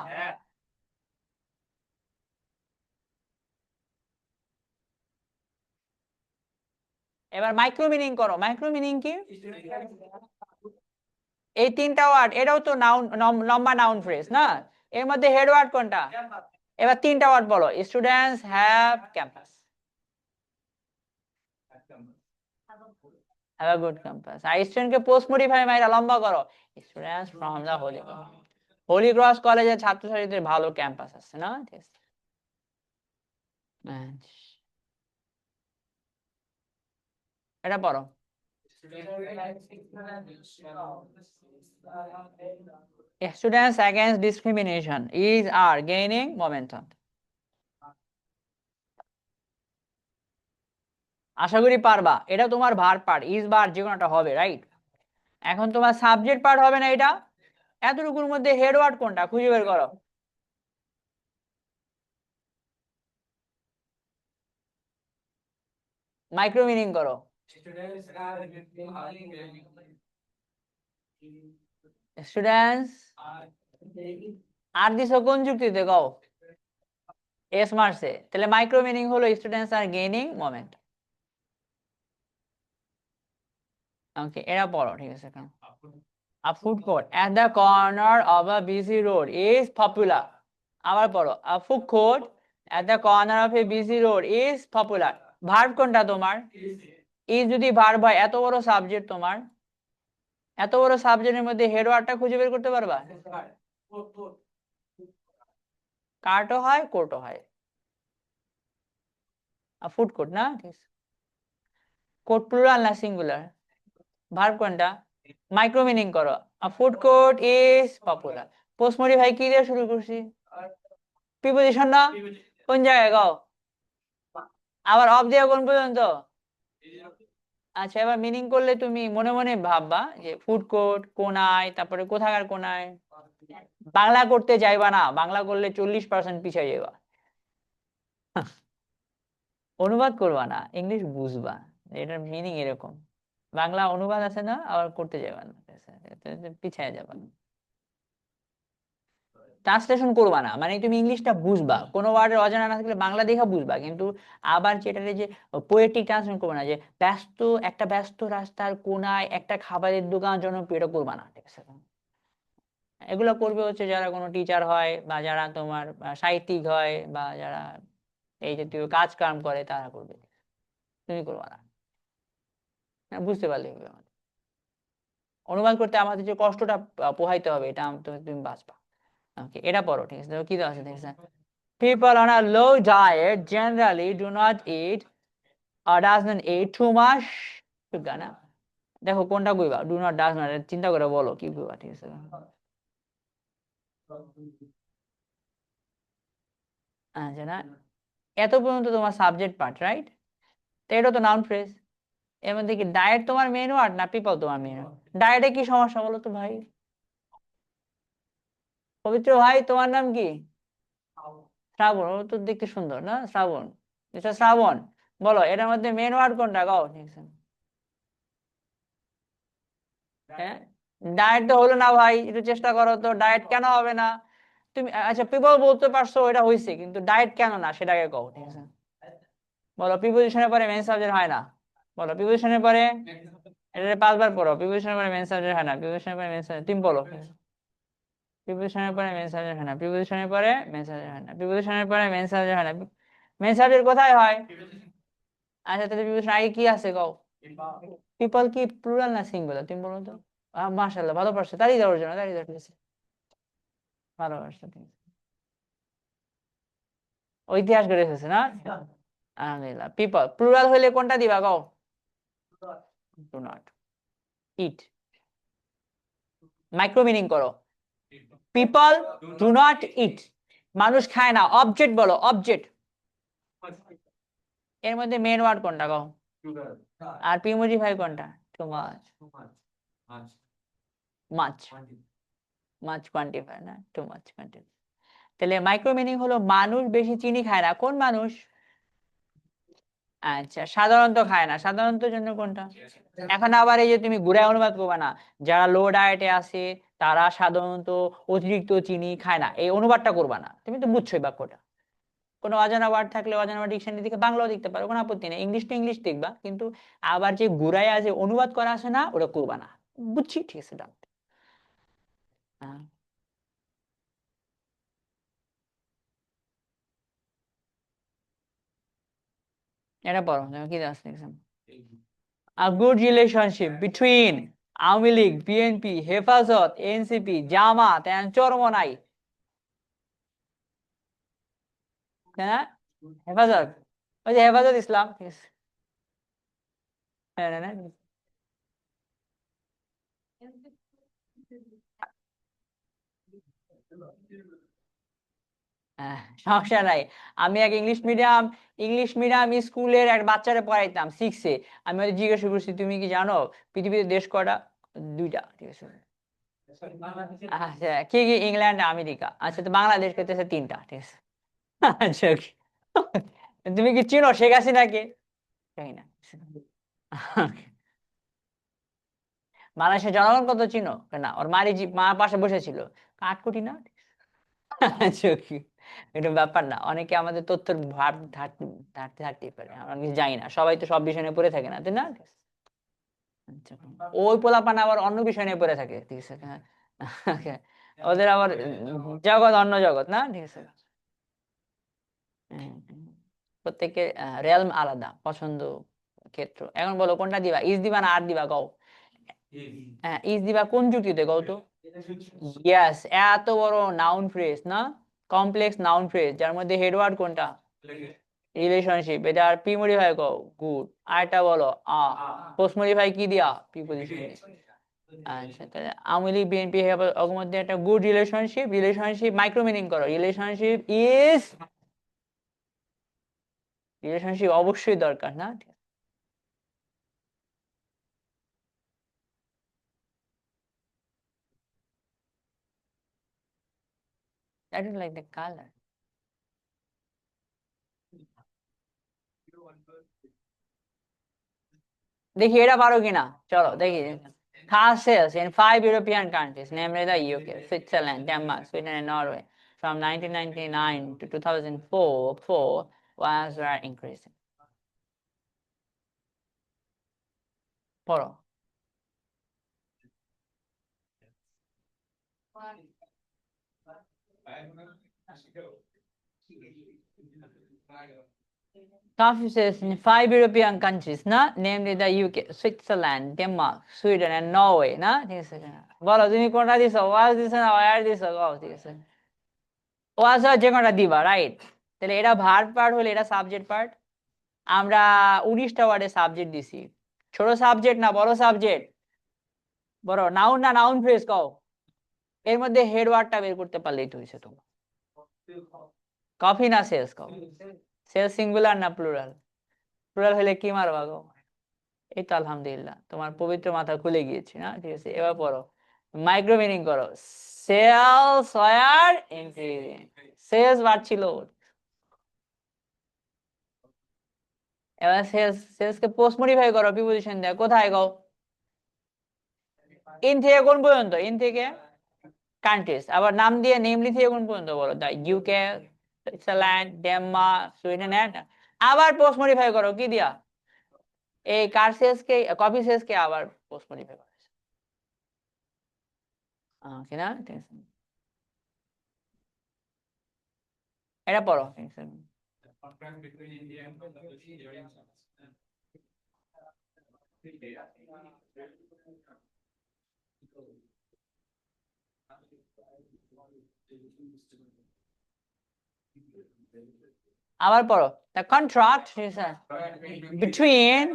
এবার মাইক্রো মিনিং করো। মাইক্রো মিনিং কি? এই তিনটা ওয়ার্ড, এটাও তো নাউন, লম্বা নাউন ফ্রেজ না? এর মধ্যে হেড ওয়ার্ড কোনটা? এবার তিনটা ওয়ার্ড বলো। Students have campus, have a good campus. আর স্টুডেন্টকে পোস্ট মডিফাই মাইরা লম্বা করো। Students from the Holy Holy Cross কলেজের ছাত্রছাত্রীদের ভালো ক্যাম্পাস আছে না? ঠিক আছে। আচ্ছা, এটা পড়ো। Students against discrimination is are gaining momentum. আশা করি পারবা। এটা তোমার ভার পার্ট, ইজ বার যে কোনোটা হবে, রাইট? এখন তোমার সাবজেক্ট পার্ট হবে না এটা? এতটুকুর মধ্যে হেড ওয়ার্ড কোনটা খুঁজে বের করো। মাইক্রো মিনিং করো। স্টুডেন্টস আর দিছো কোন যুক্তিতে কও? এস মারছে, তাহলে মাইক্রো মিনিং হলো স্টুডেন্টস আর গেইনিং মোমেন্ট। ওকে, এরা পড়ো ঠিক আছে। এখন a food court at the corner of a busy road is popular. আবার পড়ো, a food court at the corner of a busy road is popular। Verb কোনটা তোমার? ইজ যদি ভার্ব হয়, এত বড় সাবজেক্ট তোমার, এত বড় সাবজেক্টের মধ্যে হেড ওয়ার্ডটা খুঁজে বের করতে পারবা? কার্টও হয় কোর্টও হয়। ফুড কোর্ট না? ঠিক আছে। কোর্ট প্লুরাল না সিঙ্গুলার? ভার্ব কোনটা? মাইক্রো মিনিং করো। A food court is popular. Post modify কি দিয়ে শুরু করছি? প্রিপোজিশন না? কোন জায়গায় গাও? আবার অফ দিয়ে কোন পর্যন্ত? আচ্ছা, এবার মিনিং করলে তুমি মনে মনে ভাববা যে ফুড কোর্ট কোনায়, তারপরে কোথাকার কোনায়। বাংলা করতে যাইবা না, বাংলা করলে 40% পিছিয়ে যাইবা। অনুবাদ করবা না, ইংলিশ বুঝবা, এটার মিনিং এরকম। বাংলা অনুবাদ আছে না, আবার করতে যাবা না, পিছিয়ে যাবা। ট্রান্সলেশন করবা না মানে তুমি ইংলিশটা বুঝবা, কোনো ওয়ার্ডের অজানা না থাকলে বাংলা দেখা বুঝবা, কিন্তু আবার যেটাতে যে পোয়েটিক ট্রান্সলেশন করবা না, যে ব্যস্ত একটা ব্যস্ত রাস্তার কোনায় একটা খাবারের দোকান জনপ্রিয়, এটা করবা না, ঠিক আছে? এগুলো করবে হচ্ছে যারা কোনো টিচার হয়, বা যারা তোমার সাহিত্যিক হয়, বা যারা এই জাতীয় কাজ কাম করে, তারা করবে। তুমি করবা না। হ্যাঁ, বুঝতে পারলে হবে। আমাদের অনুবাদ করতে আমাদের যে কষ্টটা পোহাইতে হবে, এটা তুমি বাঁচবা। ওকে, এটা পড়ো ঠিক আছে। তো কি দেওয়া আছে দেখছেন? People on a low diet generally do not eat or doesn't eat too much sugar না? দেখো কোনটা কইবা, ডু নট ডাজ নট, চিন্তা করে বলো কি কইবা, ঠিক আছে? আচ্ছা না, এত পর্যন্ত তোমার সাবজেক্ট পার্ট, রাইট? তো এটা তো নাউন ফ্রেজ। এর মধ্যে কি ডায়েট তোমার মেন ওয়ার্ড না পিপল তোমার মেন ওয়ার্ড? ডায়েটে কি সমস্যা বলো তো ভাই? পবিত্র ভাই, তোমার নাম কি? শ্রাবণ। ও তো দেখতে সুন্দর না, শ্রাবণ। এটা শ্রাবণ। বলো এটার মধ্যে মেন ওয়ার্ড কোনটা গাও, ঠিক আছে? হ্যাঁ, ডায়েট তো হলো না ভাই, একটু চেষ্টা করো তো, ডায়েট কেন হবে না? তুমি আচ্ছা পিপল বলতে পারছো, এটা হয়েছে, কিন্তু ডায়েট কেন না সেটাকে কও, ঠিক আছে? বলো প্রিপোজিশনের পরে মেন সাবজেক্ট হয় না? বলো প্রিপোজিশনের পরে এটা 5 বার পড়ো। প্রিপোজিশনের পরে মেইন সাবজেক্ট হয় না, প্রিপোজিশনের পরে মেইন সাবজেক্ট। তুমি বলো, প্রিপোজিশনের পরে মেইন সাবজেক্ট হয় না, প্রিপোজিশনের পরে মেইন সাবজেক্ট হয় না, প্রিপোজিশনের পরে মেইন সাবজেক্ট হয় না। মেইন সাবজেক্ট কোথায় হয়? আচ্ছা, তাহলে প্রিপোজিশন আগে কি আছে কও? পিপল কি প্লুরাল না সিঙ্গুলার তুমি বলো তো? মাশাআল্লাহ, ভালো পারছো, তাড়ি দেওয়ার জন্য, তাড়ি দেওয়ার জন্য। ভালো পারছো তুমি। ইতিহাস গড়ে এসেছে না? আলহামদুলিল্লাহ। পিপল প্লুরাল হইলে কোনটা দিবা কও? Do not it. Micro meaning করো। পিপল ডু নট ইট, মানুষ খায় না। অবজেক্ট বলো, অবজেক্ট। এর মধ্যে মেন ওয়ার্ড কোনটা কও? আর প্রিমোজিফাই কোনটা? Too much. Much, much quantify না, টু মাচ কোয়ান্টিফাই। তাহলে মাইক্রো মিনিং হলো মানুষ বেশি চিনি খায় না। কোন মানুষ? আচ্ছা, সাধারণত খায় না, সাধারণত জন্য কোনটা? এখন আবার এই যে তুমি ঘুরায় অনুবাদ করবা না, যারা লো ডায়েটে আছে তারা সাধারণত অতিরিক্ত চিনি খায় না, এই অনুবাদটা করবা না। তুমি তো বুঝছোই বাক্যটা। কোনো অজানা ওয়ার্ড থাকলে অজানা ওয়ার্ড ডিকশনারি দিকে বাংলাও দেখতে পারো, কোনো আপত্তি নেই। ইংলিশ টু ইংলিশ দেখবা, কিন্তু আবার যে ঘুরায় আছে অনুবাদ করা আছে না, ওটা করবা না। বুঝছি, ঠিক আছে, ডান। হ্যাঁ, এটা পড়ো, দেখো কি আসছে exam। A good relationship between Awami League, BNP, হেফাজত, এনসিপি, জামাত and চরমনাই। হ্যাঁ, হেফাজত, ওই যে হেফাজত ইসলাম, ঠিক আছে। হ্যাঁ, না, না, সমস্যা নাই। আমি এক ইংলিশ মিডিয়াম স্কুলের এক বাচ্চারে পড়াইতাম 6-এ। আমি ওদের জিজ্ঞাসা করছি, তুমি কি জানো পৃথিবীতে দেশ কয়টা? 2টা, ঠিক আছে। আচ্ছা, কি কি? England, America. আচ্ছা, তো বাংলাদেশ করতেছে 3টা, ঠিক আছে। আচ্ছা, okay। তুমি কি চিনো শেখ হাসিনাকে? জানি না। বাংলাদেশের জনগণ কত চিনো? না, ওর মা পাশে বসেছিল। 8 কোটি না? আচ্ছা, okay। এটা ব্যাপার না, অনেকে আমাদের তথ্যের ভাব ঘাটতি ঘাটতি থাকতেই পারে, আমরা কিছু জানি না, সবাই তো সব বিষয় নিয়ে পড়ে থাকে না, তাই না? আচ্ছা, ওই পোলাপান আবার অন্য বিষয় নিয়ে পড়ে থাকে, ঠিক আছে, হ্যাঁ। Okay। ওদের আবার জগৎ অন্য জগৎ না, ঠিক আছে। হ্যাঁ, হ্যাঁ। প্রত্যেকের রিয়েলম আলাদা, পছন্দ, ক্ষেত্র। এখন বলো কোনটা দিবা, ইজ দিবা না আর দিবা কও? হ্যাঁ, ইজ দিবা কোন যুক্তিতে কও তো? ইয়েস, এত বড় নাউন ফ্রেজ না, কমপ্লেক্স নাউন ফ্রেজ, যার মধ্যে হেডওয়ার্ড কোনটা? রিলেশনশিপ। এটা আর প্রি মডিফাই কও, গুড। আরেকটা বলো পোস্ট মডিফাই কি দিয়া? প্রিপোজিশন। আচ্ছা, তাহলে আওয়ামী লীগ, বিএনপি এর মধ্যে একটা good relationship. Relationship micro meaning করো। রিলেশনশিপ অবশ্যই দরকার না? I don't like the color. দেখি এটা পারো কিনা, চলো দেখি। Car sales in 5 European countries, namely the UK, Switzerland, Denmark, Sweden, and Norway, from 1999 to 2004 was increasing. পড়ো। Coffee sales in 5 European countries, না? Namely the UK, Switzerland, Denmark, Sweden, and Norway, না? ঠিক আছে, বলো তুমি কোনটা দিছো? ওয়াজ দিছো না ওয়ার দিছো? ঠিক আছে, ওয়াজ যে কোনটা দিবা, রাইট। তাহলে এটা ভার্ব পার্ট হলে এটা সাবজেক্ট পার্ট। আমরা 19টা ওয়ার্ডে সাবজেক্ট দিছি। ছোট সাবজেক্ট না বড় সাবজেক্ট? বড়। নাউন না নাউন ফ্রেজ কও? এর মধ্যে হেড ওয়ার্ডটা বের করতে পারলেই তো হয়েছে তোমার। কফি না সেলস কও? সেলস সিঙ্গুলার না প্লুরাল? প্লুরাল হলে কি মারবা গো? এই তো আলহামদুলিল্লাহ, তোমার পবিত্র মাথা খুলে গিয়েছে না, ঠিক আছে। এবার পড়ো, মাইক্রো মিনিং করো। সেলস ওয়ার ইনক্রিজিং, সেলস বাড়ছিল। এবার সেলস কে পোস্ট মডিফাই করো, প্রিপোজিশন দেয় কোথায় গো? ইন থেকে কোন পর্যন্ত? ইন থেকে কান্ট্রিজ, আবার নাম দিয়ে নেমলি থেকে কোন পর্যন্ত বলো? দা ইউকে, সুইজারল্যান্ড, ডেনমার্ক, সুইডেন, আবার পোস্ট মডিফাই করো কি দিয়া? এই কার সেলসকে কফি সেলসকে আবার পোস্ট মডিফাই করা হয়েছে কি না ঠিক আছে এটা পড়ো ঠিক আছে আবার পড়ো the contract is between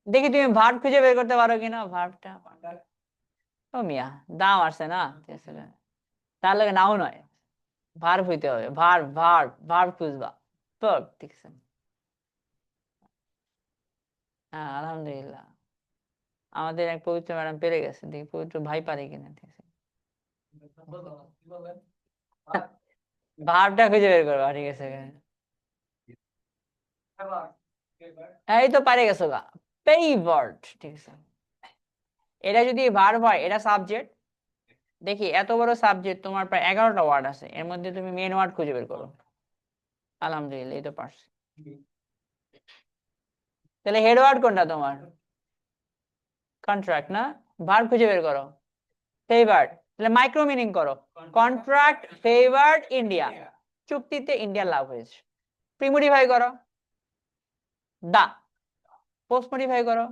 দেখি তুমি ভার্ব খুঁজে বের করতে পারো কিনা ভার্বটা ও মিয়া দাম আসছে না ঠিক আছে তার লগে নাও নয় ভার্ব হইতে হবে ভার্ব ভার্ব ভার্ব খুঁজবা ভার্ব ঠিক আছে হ্যাঁ আলহামদুলিল্লাহ আমাদের এক পবিত্র ম্যাডাম পেরে গেছে দেখি পবিত্র ভাই পারে কিনা ঠিক আছে ভার্বটা খুঁজে বের করবা ঠিক আছে এই তো পারে গেছো গা ফেভার্ড ঠিক আছে এটা যদি ভার্ব হয় এটা সাবজেক্ট দেখি এত বড় সাবজেক্ট তোমার প্রায় 11টা ওয়ার্ড আছে এর মধ্যে তুমি মেন ওয়ার্ড খুঁজে বের করো আলহামদুলিল্লাহ এই তো পারছি তাহলে হেড ওয়ার্ড কোনটা তোমার কন্ট্রাক্ট না ভার্ব খুঁজে বের করো ফেভার্ড তাহলে মাইক্রো মিনিং করো কন্ট্রাক্ট ফেভার্ড ইন্ডিয়া চুক্তিতে ইন্ডিয়া লাভ হয়েছে প্রিমোডিফাই করো দা পোস্ট মডিফাই করো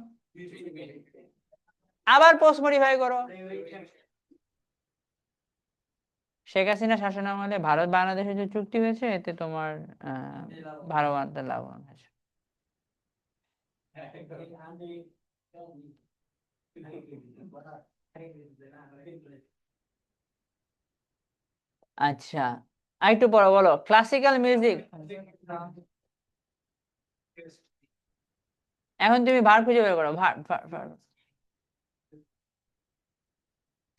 আবার পোস্ট মডিফাই করো শেখ হাসিনা শাসনামলে ভারত বাংলাদেশের যে চুক্তি হয়েছে এতে তোমার ভারতের লাভবান হয়েছে আচ্ছা আরেকটু পড়ো বলো ক্লাসিক্যাল মিউজিক এখন তুমি ভার্ব খুঁজে বের করো ভার্ব ভার্ব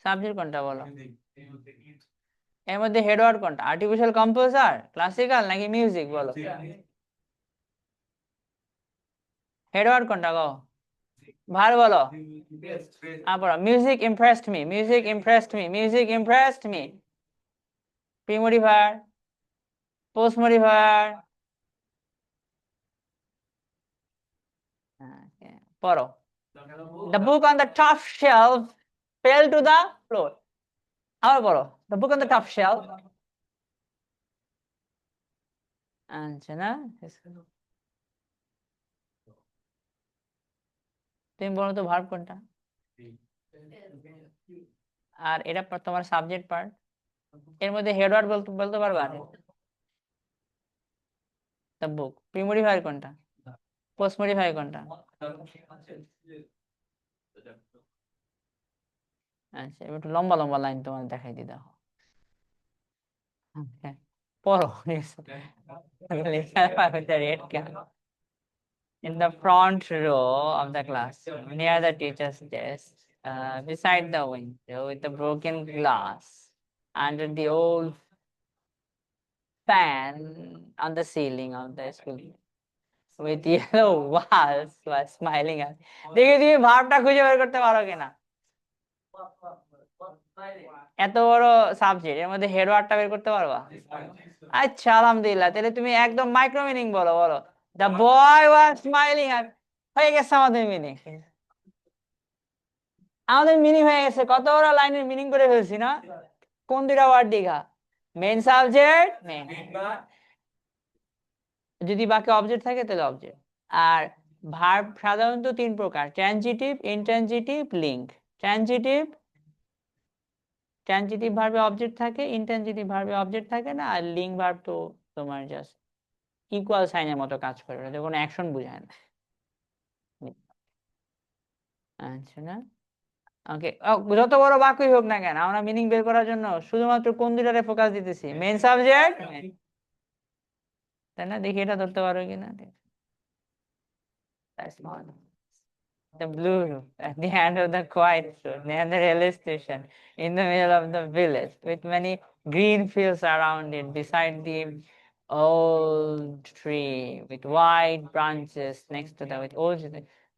সাবজেক্ট কোনটা বলো এর মধ্যে হেড ওয়ার্ড কোনটা আর্টিফিশিয়াল কম্পোজার ক্লাসিক্যাল নাকি মিউজিক বলো হেড ওয়ার্ড কোনটা গো ভার্ব বলো পড়ো music impressed me music impressed me music impressed me premodifier post modifier পড়ো the book on the top shelf fell to the floor আবার পড়ো the book on the top shelf আচ্ছা না তুমি বলো তো ভার্ব কোনটা আর এটা তোমার সাবজেক্ট পার্ট এর মধ্যে হেড ওয়ার্ড বলতে বলতে পারবা the book প্রিমোডিফায়ার কোনটা পোস্ট মডিফায়ার কোনটা আচ্ছা এবার একটু লম্বা লম্বা লাইন তোমার দেখাই দি দাও পড়ো red cap in the front row of the class near the teacher's desk beside the window with the broken glass under the old fan on the ceiling of the school with yellow walls was smiling at দেখি তুমি ভাবটা খুঁজে বের করতে পারো কিনা এত বড় সাবজেক্ট এর মধ্যে হেড ওয়ার্ডটা বের করতে পারবা আচ্ছা আলহামদুলিল্লাহ তাহলে তুমি একদম মাইক্রো মিনিং বলো বলো দ্য বয় ওয়াজ স্মাইলিং আর হয়ে গেছে আমাদের মিনিং আমাদের মিনিং হয়ে গেছে কত বড় লাইনের মিনিং করে ফেলছি না কোন দুইটা ওয়ার্ড দিঘা মেইন সাবজেক্ট মেইন যদি বাকি অবজেক্ট থাকে তাহলে অবজেক্ট আর ভার্ব সাধারণত তিন প্রকার transitive intransitive link transitive transitive ভার্বে অবজেক্ট থাকে ইনট্রানজিটিভ ভার্বে অবজেক্ট থাকে না আর লিঙ্ক ভার্ব তো তোমার জাস্ট ইকুয়াল সাইনের মতো কাজ করে ওটা কোনো অ্যাকশন বোঝায় না আচ্ছা না ওকে যত বড় বাক্যই হোক না কেন আমরা মিনিং বের করার জন্য শুধুমাত্র কোন দুটারে ফোকাস দিতেছি মেইন সাবজেক্ট তাই না দেখি এটা ধরতে পারো কিনা the blue roof at the end of the quiet road near the railway station in the middle of the village with many green fields around it beside the old tree with wide branches next to the with old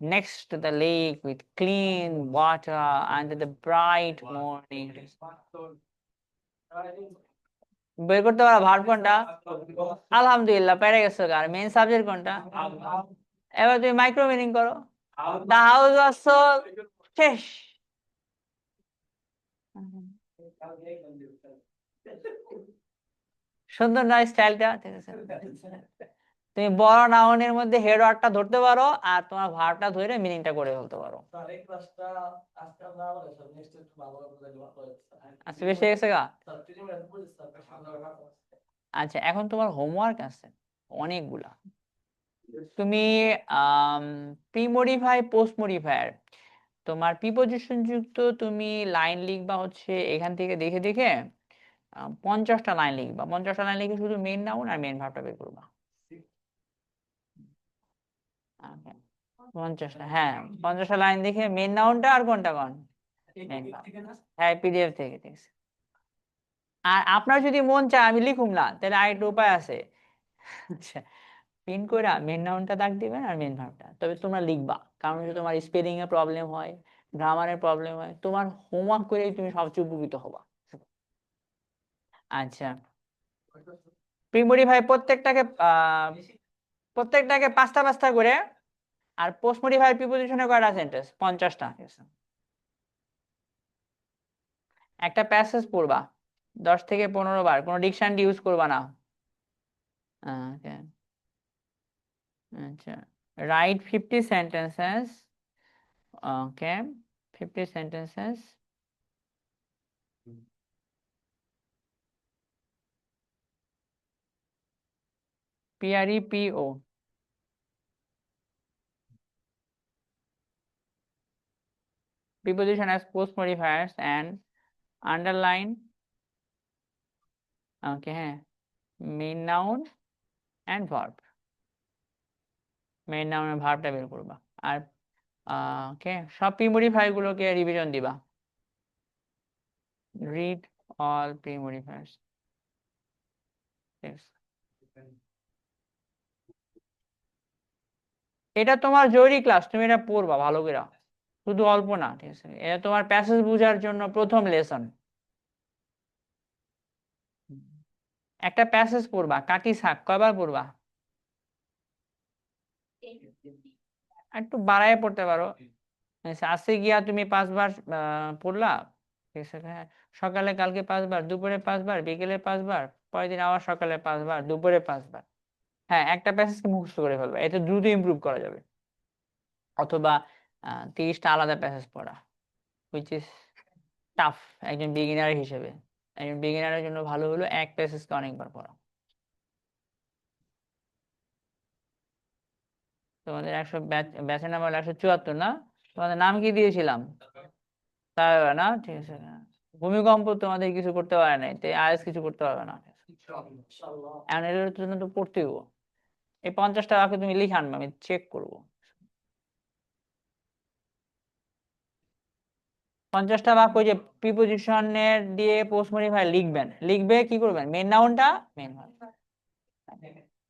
next to the lake with clean water under the bright morning বের করতে পারো verb কোনটা? আলহামদুলিল্লাহ, পেরে গেছো। আর main subject কোনটা? এবার তুমি মাইক্রো মিনিং করো। দা হাউস ওয়াজ সোল্ড, শেষ। সুন্দর নয় স্টাইলটা? ঠিক আছে, তুমি বড় নাউনের মধ্যে হেড ওয়ার্ডটা ধরতে পারো আর তোমার ভার্বটা ধরে মিনিংটা করে ফেলতে পারো। আচ্ছা, বেশি হয়ে গেছে গা? আচ্ছা, এখন তোমার হোমওয়ার্ক আছে অনেকগুলা। তুমি প্রি মডিফাই, পোস্ট মডিফায়ার, তোমার প্রিপজিশন যুক্ত তুমি লাইন লিখবা হচ্ছে এখান থেকে দেখে দেখে 50টা লাইন লিখবা। 50টা লাইন লিখে শুধু মেন নাউন আর মেন ভার্বটা বের করবা। Okay, 50টা, হ্যাঁ, 50টা লাইন দেখে মেন নাউনটা আর কোনটা কোন? main verb। হ্যাঁ, পিডিএফ থেকে, ঠিক আছে। আর আপনার যদি মন চায় আমি লিখুম না, তাহলে আরেকটা উপায় আছে। আচ্ছা, প্রিন্ট করে মেন নাউনটা দাগ দিবেন আর মেন ভার্বটা, তবে তোমরা লিখবা। কারণ যদি তোমার স্পেলিং এর প্রবলেম হয়, গ্রামারের প্রবলেম হয়, তোমার হোমওয়ার্ক করেই তুমি সবচেয়ে উপকৃত হবা। আচ্ছা, প্রিমোডিফাই প্রত্যেকটাকে 5টা 5টা করে, আর পোস্ট মডিফাই প্রিপজিশনে কয়টা সেন্টেন্স? 50টা। একটা প্যাসেজ পড়বা 10 থেকে 15 বার, কোনো ডিকশনারি ইউজ করবা না। ওকে, আচ্ছা, write 50 sentences. Okay, 50 sentences. PREPO, preposition as post modifiers and underline, okay, হ্যাঁ, main noun and verb. Main noun আর ভার্বটা বের করবা। আর ওকে, সব প্রিমোডিফাই গুলোকে রিভিশন দিবা। Read all premodifiers. এটা তোমার জরুরি ক্লাস, তুমি এটা পড়বা ভালো করে, শুধু অল্প না, ঠিক আছে? এটা তোমার প্যাসেজ বোঝার জন্য প্রথম লেসন। একটা প্যাসেজ পড়বা, কাটি শাক কয়বার পড়বা? একটু বাড়ায় পড়তে পারো। আচ্ছা, আজকে গিয়া তুমি 5 বার পড়লা, ঠিক আছে? হ্যাঁ, সকালে কালকে 5 বার, দুপুরে 5 বার, বিকেলে 5 বার, পরের দিন আবার সকালে 5 বার, দুপুরে 5 বার। হ্যাঁ, একটা প্যাসেজকে মুখস্থ করে ফেলবা, এতে দ্রুত ইমপ্রুভ করা যাবে। অথবা 30টা আলাদা প্যাসেজ পড়া, হুইচ ইজ টাফ একজন বিগিনার হিসেবে। একজন বিগিনারের জন্য ভালো হলো এক প্যাসেজকে অনেকবার পড়া। তোমাদের 100 ব্যাচের নাম্বার 174 না? তোমাদের নাম কি দিয়েছিলাম? তাই না, ঠিক আছে। ভূমিকম্প তোমাদের কিছু করতে পারে নাই, তাই আইএস কিছু করতে পারবে না। এখন এটার জন্য তো পড়তেই হবো। এই 50টা বাক্য তুমি লিখে আনবে, আমি চেক করবো। 50টা বাক্য ওই যে প্রিপজিশনের দিয়ে পোস্ট মডিফাই লিখবেন, লিখবে কি করবেন? মেন নাউনটা, মেন ভার্ব।